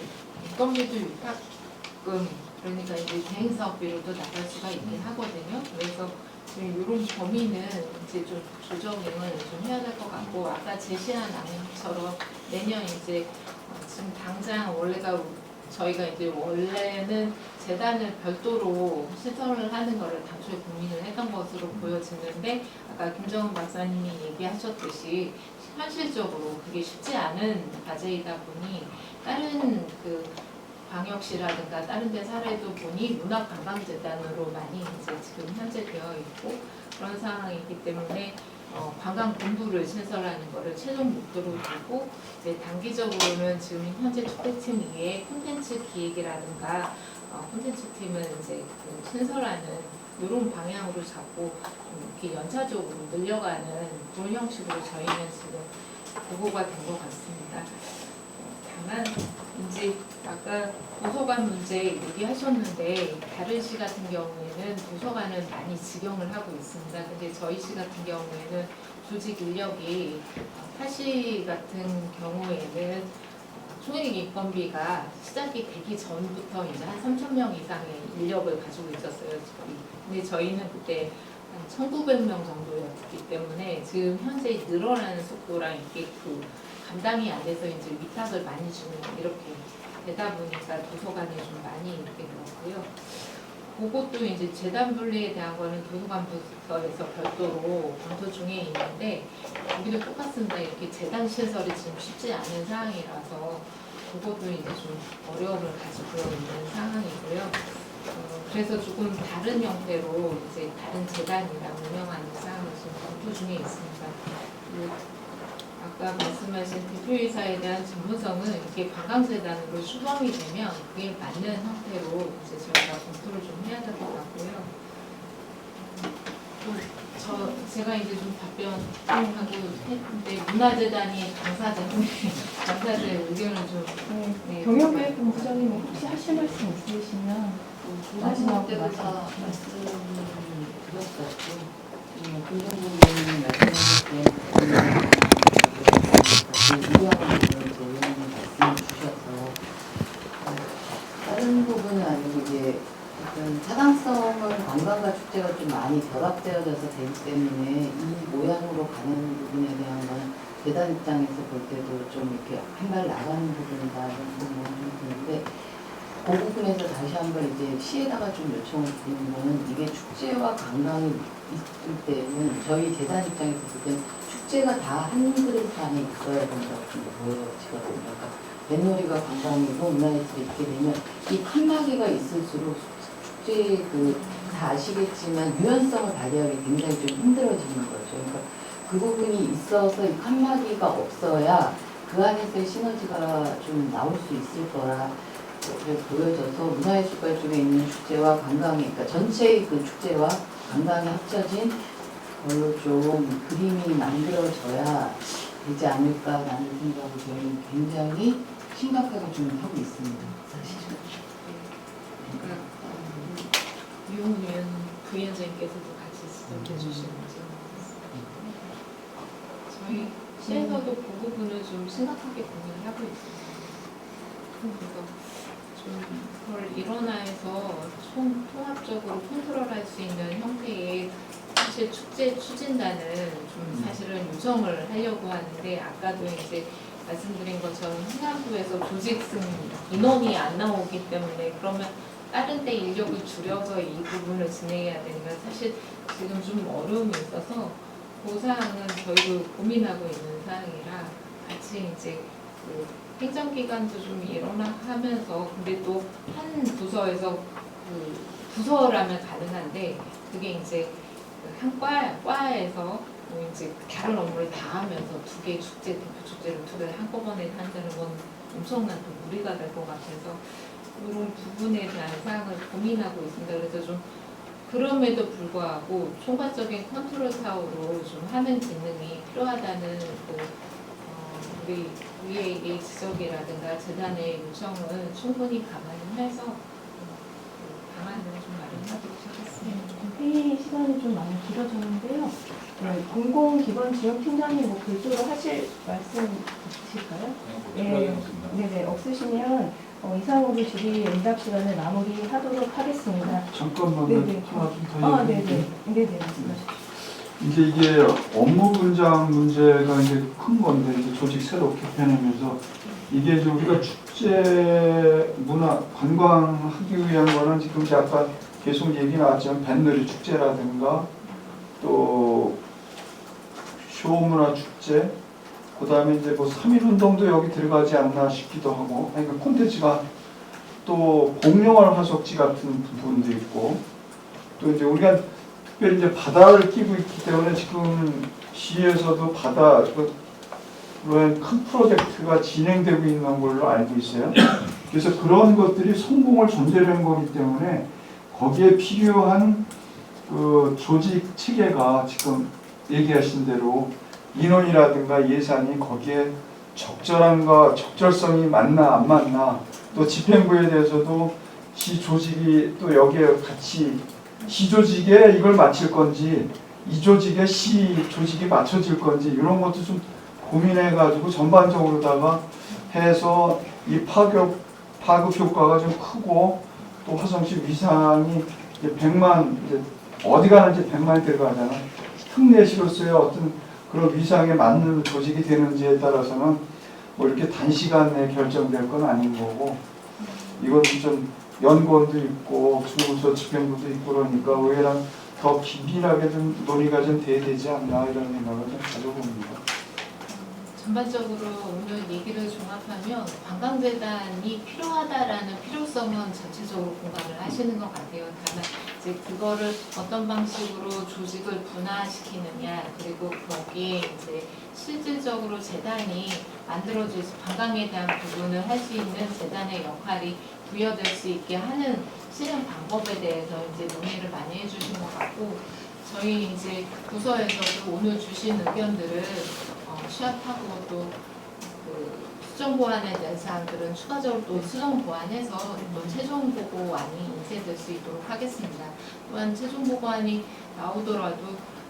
인건비도 위탁금 그러니까 이제 대행 사업비로도 나갈 수가 있긴 하거든요. 그래서 지금 이런 범위는 이제 좀 조정을 좀 해야 될 것 같고 아까 제시한 안처럼 내년 이제 지금 당장 저희가 이제 원래는 재단을 별도로 신설을 하는 거를 당초에 고민을 했던 것으로 보여지는데 아까 김정은 박사님이 얘기하셨듯이 현실적으로 그게 쉽지 않은 과제이다 보니 다른 그 광역시라든가 다른 데 사례도 보니 문화관광재단으로 많이 이제 지금 현재 되어 있고 그런 상황이기 때문에 관광 본부를 신설하는 거를 최종 목표로 두고 이제 단기적으로는 지금 현재 축제팀 위에 콘텐츠 기획이라든가 콘텐츠 팀은 이제 그 신설하는 이런 방향으로 잡고 이렇게 연차적으로 늘려가는 그런 형식으로 저희는 지금 보고가 된 것 같습니다. 다만 이제 아까 도서관 문제 얘기하셨는데 다른 시 같은 경우에는 도서관은 많이 직영을 하고 있습니다. 근데 저희 시 같은 경우에는 조직 인력이 타시 같은 경우에는 총액 인건비가 시작이 되기 전부터 이제 한 3,000명 이상의 인력을 가지고 있었어요. 근데 저희는 그때 한 1,900명 정도였기 때문에 지금 현재 늘어나는 속도랑 이게 그 감당이 안 돼서 이제 위탁을 많이 주는 이렇게 되다 보니까 도서관에 좀 많이 있게 되었고요. 그것도 이제 재단 분리에 대한 거는 도서관 부서에서 별도로 검토 중에 있는데 여기도 똑같습니다. 이렇게 재단 시설이 지금 쉽지 않은 상황이라서 그것도 이제 좀 어려움을 가지고 있는 상황이고요. 그래서 조금 다른 형태로 이제 다른 재단이랑 운영하는 상황을 지금 검토 중에 있습니다. 아까 말씀하신 대표이사에 대한 전문성은 이게 관광재단으로 수범이 되면 그게 맞는 형태로 이제 저희가 검토를 좀 해야 될 것 같고요. 제가 이제 좀 답변하고 했는데 문화재단이 당사자의 의견을 좀 경영기획본부장님 혹시 하실 말씀 있으시면 마지막 때부터 말씀을 드렸었고 긍정적인 말씀하실 때 유리한 부분을 말씀을 주셔서 다른 부분은 아니고 이제 어떤 타당성은 관광과 축제가 좀 많이 결합되어져서 되기 때문에 이 모양으로 가는 부분에 대한 건 재단 입장에서 볼 때도 좀 이렇게 한 발 나가는 부분이다 이런 부분이 드는데 그 부분에서 다시 한번 이제 시에다가 좀 요청을 드리는 거는 이게 축제와 관광이 있을 때는 저희 재단 입장에서 봤을 때는 축제가 다 한 그릇 안에 있어야 된다고 좀 보여지거든요. 그러니까 뱃놀이가 관광이고 문화예술이 있게 되면 이 칸막이가 있을수록 축제 다 아시겠지만 유연성을 발휘하기 굉장히 좀 힘들어지는 거죠. 그러니까 그 부분이 있어서 이 칸막이가 없어야 그 안에서의 시너지가 좀 나올 수 있을 거라 보여져서 문화예술가 쪽에 있는 축제와 관광이 그러니까 전체의 그 축제와 관광이 합쳐진 걸로 좀 그림이 만들어져야 되지 않을까라는 생각을 저희는 굉장히 심각하게 좀 하고 있습니다. 사실은. 유흥위원 부위원장님께서도 같이 지적해 주신 거죠. 저희 시에서도 그 부분을 좀 심각하게 고민을 하고 있습니다. 그래서 좀 그걸 일원화해서 통합적으로 컨트롤할 수 있는 형태의 사실 축제 추진단은 좀 사실은 요청을 하려고 하는데 아까도 이제 말씀드린 것처럼 행안부에서 조직승 인원이 안 나오기 때문에 그러면 다른 때 인력을 줄여서 이 부분을 진행해야 되니까 사실 지금 좀 어려움이 있어서 그 사항은 저희도 고민하고 있는 사항이라 같이 이제 그 행정기관도 좀 일원화하면서 근데 또 한 부서에서 그 부서라면 가능한데 그게 이제 한 과에서 뭐 이제 다른 업무를 다 하면서 두 개 축제 대표 축제를 두 개 한꺼번에 한다는 건 엄청난 또 무리가 될 것 같아서 이런 부분에 대한 사항을 고민하고 있습니다. 그래서 좀 그럼에도 불구하고 총괄적인 컨트롤 타워로 좀 하는 기능이 필요하다는 우리 위의 지적이라든가 재단의 요청을 충분히 감안해서 방안을 좀 마련하도록 하겠습니다. 회의 시간이 좀 많이 길어졌는데요. 네, 공공기관지역팀장님 뭐 별도로 하실 말씀 있으실까요? 네네, 없으시면 이상으로 질의 응답 시간을 마무리하도록 하겠습니다. 잠깐만요. 네네. 하나 좀더 얘기해. 네네, 말씀하십시오. 이제 이게 업무 분장 문제가 이제 큰 건데 이제 조직 새로 개편하면서 이게 이제 우리가 축제 문화 관광하기 위한 거는 지금 이제 아까 계속 얘기 나왔지만 뱃놀이 축제라든가 또 쇼문화 축제 그다음에 이제 뭐 3.1 운동도 여기 들어가지 않나 싶기도 하고 그러니까 콘텐츠가 또 공룡활 화석지 같은 부분도 있고 또 이제 우리가 특별히 이제 바다를 끼고 있기 때문에 지금 시에서도 바다 그런 큰 프로젝트가 진행되고 있는 걸로 알고 있어요. 그래서 그런 것들이 성공을 전제로 한 거기 때문에 거기에 필요한 그 조직 체계가 지금 얘기하신 대로 인원이라든가 예산이 거기에 적절한가 적절성이 맞나 안 맞나 또 집행부에 대해서도 시 조직이 또 여기에 같이 시 조직에 이걸 맞출 건지 이 조직에 시 조직이 맞춰질 건지 이런 것도 좀 고민해 가지고 전반적으로다가 해서 이 파급 효과가 좀 크고 또 화성시 위상이 이제 100만 이제 어디 가는지 100만이 들어가잖아. 특례시로서의 어떤 그런 위상에 맞는 조직이 되는지에 따라서는 뭐 이렇게 단시간 내에 결정될 건 아닌 거고 이건 좀 연구원도 있고 주무서 집행부도 있고 그러니까 의회랑 더 긴밀하게 좀 논의가 좀 돼야 되지 않나 이런 생각을 좀 가져봅니다. 전반적으로 오늘 얘기를 종합하면 관광재단이 필요하다라는 필요성은 전체적으로 공감을 하시는 것 같아요. 다만 이제 그거를 어떤 방식으로 조직을 분화시키느냐 그리고 거기에 이제 실질적으로 재단이 만들어질 수 관광에 대한 부분을 할 수 있는 재단의 역할이 부여될 수 있게 하는 실행 방법에 대해서 이제 논의를 많이 해주신 것 같고 저희 이제 부서에서도 오늘 주신 의견들을 취합하고 또 그 수정 보완에 대한 사항들은 추가적으로 또 수정 보완해서 또 최종 보고안이 인쇄될 수 있도록 하겠습니다. 또한 최종 보고안이 나오더라도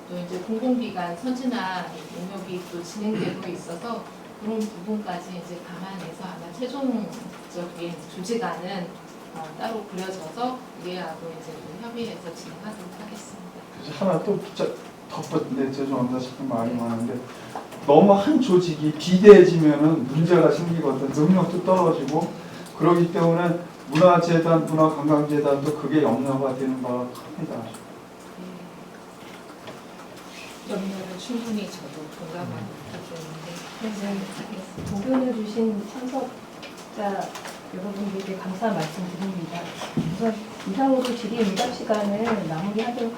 또 이제 공공기관 선진화 용역이 또 진행되고 있어서 그런 부분까지 이제 감안해서 아마 최종적인 조직안은 따로 그려져서 위하고 이제 또 협의해서 진행하도록 하겠습니다. 그래서 하나 또 덧붙인데 죄송합니다. 자꾸 말이 많은데 너무 한 조직이 비대해지면은 문제가 생기거든. 능력도 떨어지고 그러기 때문에 문화재단, 문화관광재단도 그게 염려가 되는 것 같습니다. 염려를 충분히 저도 공감하기 때문에 도견해 주신 참석자 여러분들께 감사 말씀드립니다. 우선 이상으로 질의 응답 시간을 마무리하도록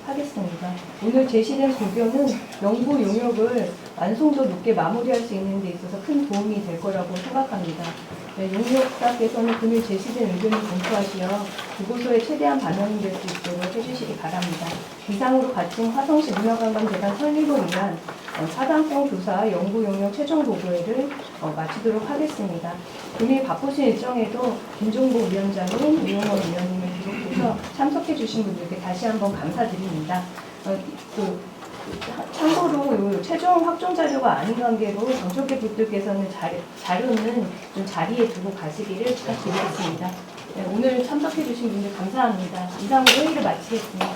하겠습니다. 오늘 제시된 도견은 연구 용역을 완성도 높게 마무리할 수 있는 데 있어서 큰 도움이 될 거라고 생각합니다. 네, 용역사께서는 금일 제시된 의견을 검토하시어 그곳에 최대한 반영이 될 수 있도록 해주시기 바랍니다. 이상으로 가칭 화성시 문화관광재단 설립을 위한 사당성 조사 연구 용역 최종 보고회를 마치도록 하겠습니다. 금일 바쁘신 일정에도 김종복 위원장님, 이용원 위원님을 비롯해서 참석해 주신 분들께 다시 한번 감사드립니다. 참고로 최종 확정 자료가 아닌 관계로 정촉계 분들께서는 자료는 좀 자리에 두고 가시기를 부탁드리겠습니다. 네, 오늘 참석해 주신 분들 감사합니다. 이상으로 회의를 마치겠습니다.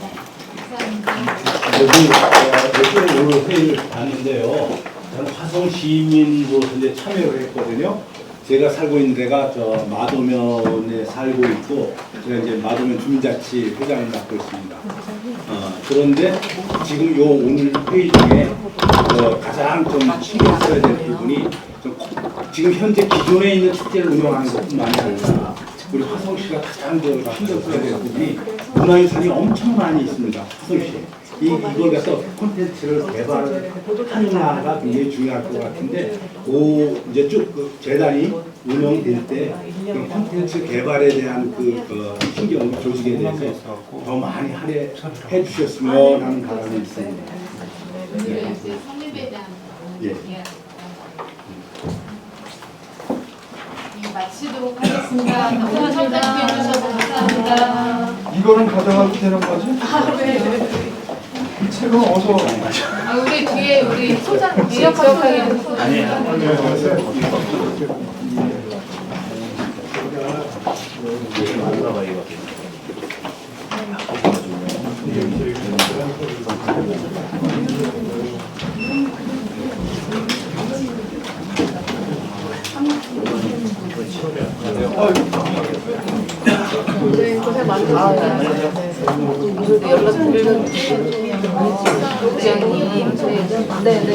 여기 오늘 회의를 봤는데요. 저는 화성 시민으로서 이제 참여를 했거든요. 제가 살고 있는 데가 저 마도면에 살고 있고, 제가 이제 마도면 주민자치 회장을 맡고 있습니다. 그런데 지금 요 오늘 회의 중에 가장 좀 신경 써야 될 부분이 지금 현재 기존에 있는 축제를 운영하는 것뿐만이 아니라 우리 화성시가 가장 신경 써야 될 부분이 문화유산이 엄청 많이 있습니다. 화성시에. 이걸 갖다 콘텐츠를 개발하느냐가 굉장히 중요할 것 같은데, 이제 쭉 그 재단이 운영될 때 그런 콘텐츠 개발에 대한 그 신경 조직에 대해서 더 많이 할애해 주셨으면 하는 바람이 있습니다. 오늘은 이제 성립에 대한 이야기 마치도록 하겠습니다. 오늘 참석해 주셔서 감사합니다. 이거는 가져가도 되는 거지? 책은 어서. 우리 뒤에 우리 소장 지역하게 고생 많으셨습니다. 연락 드리는 부장님, 네네.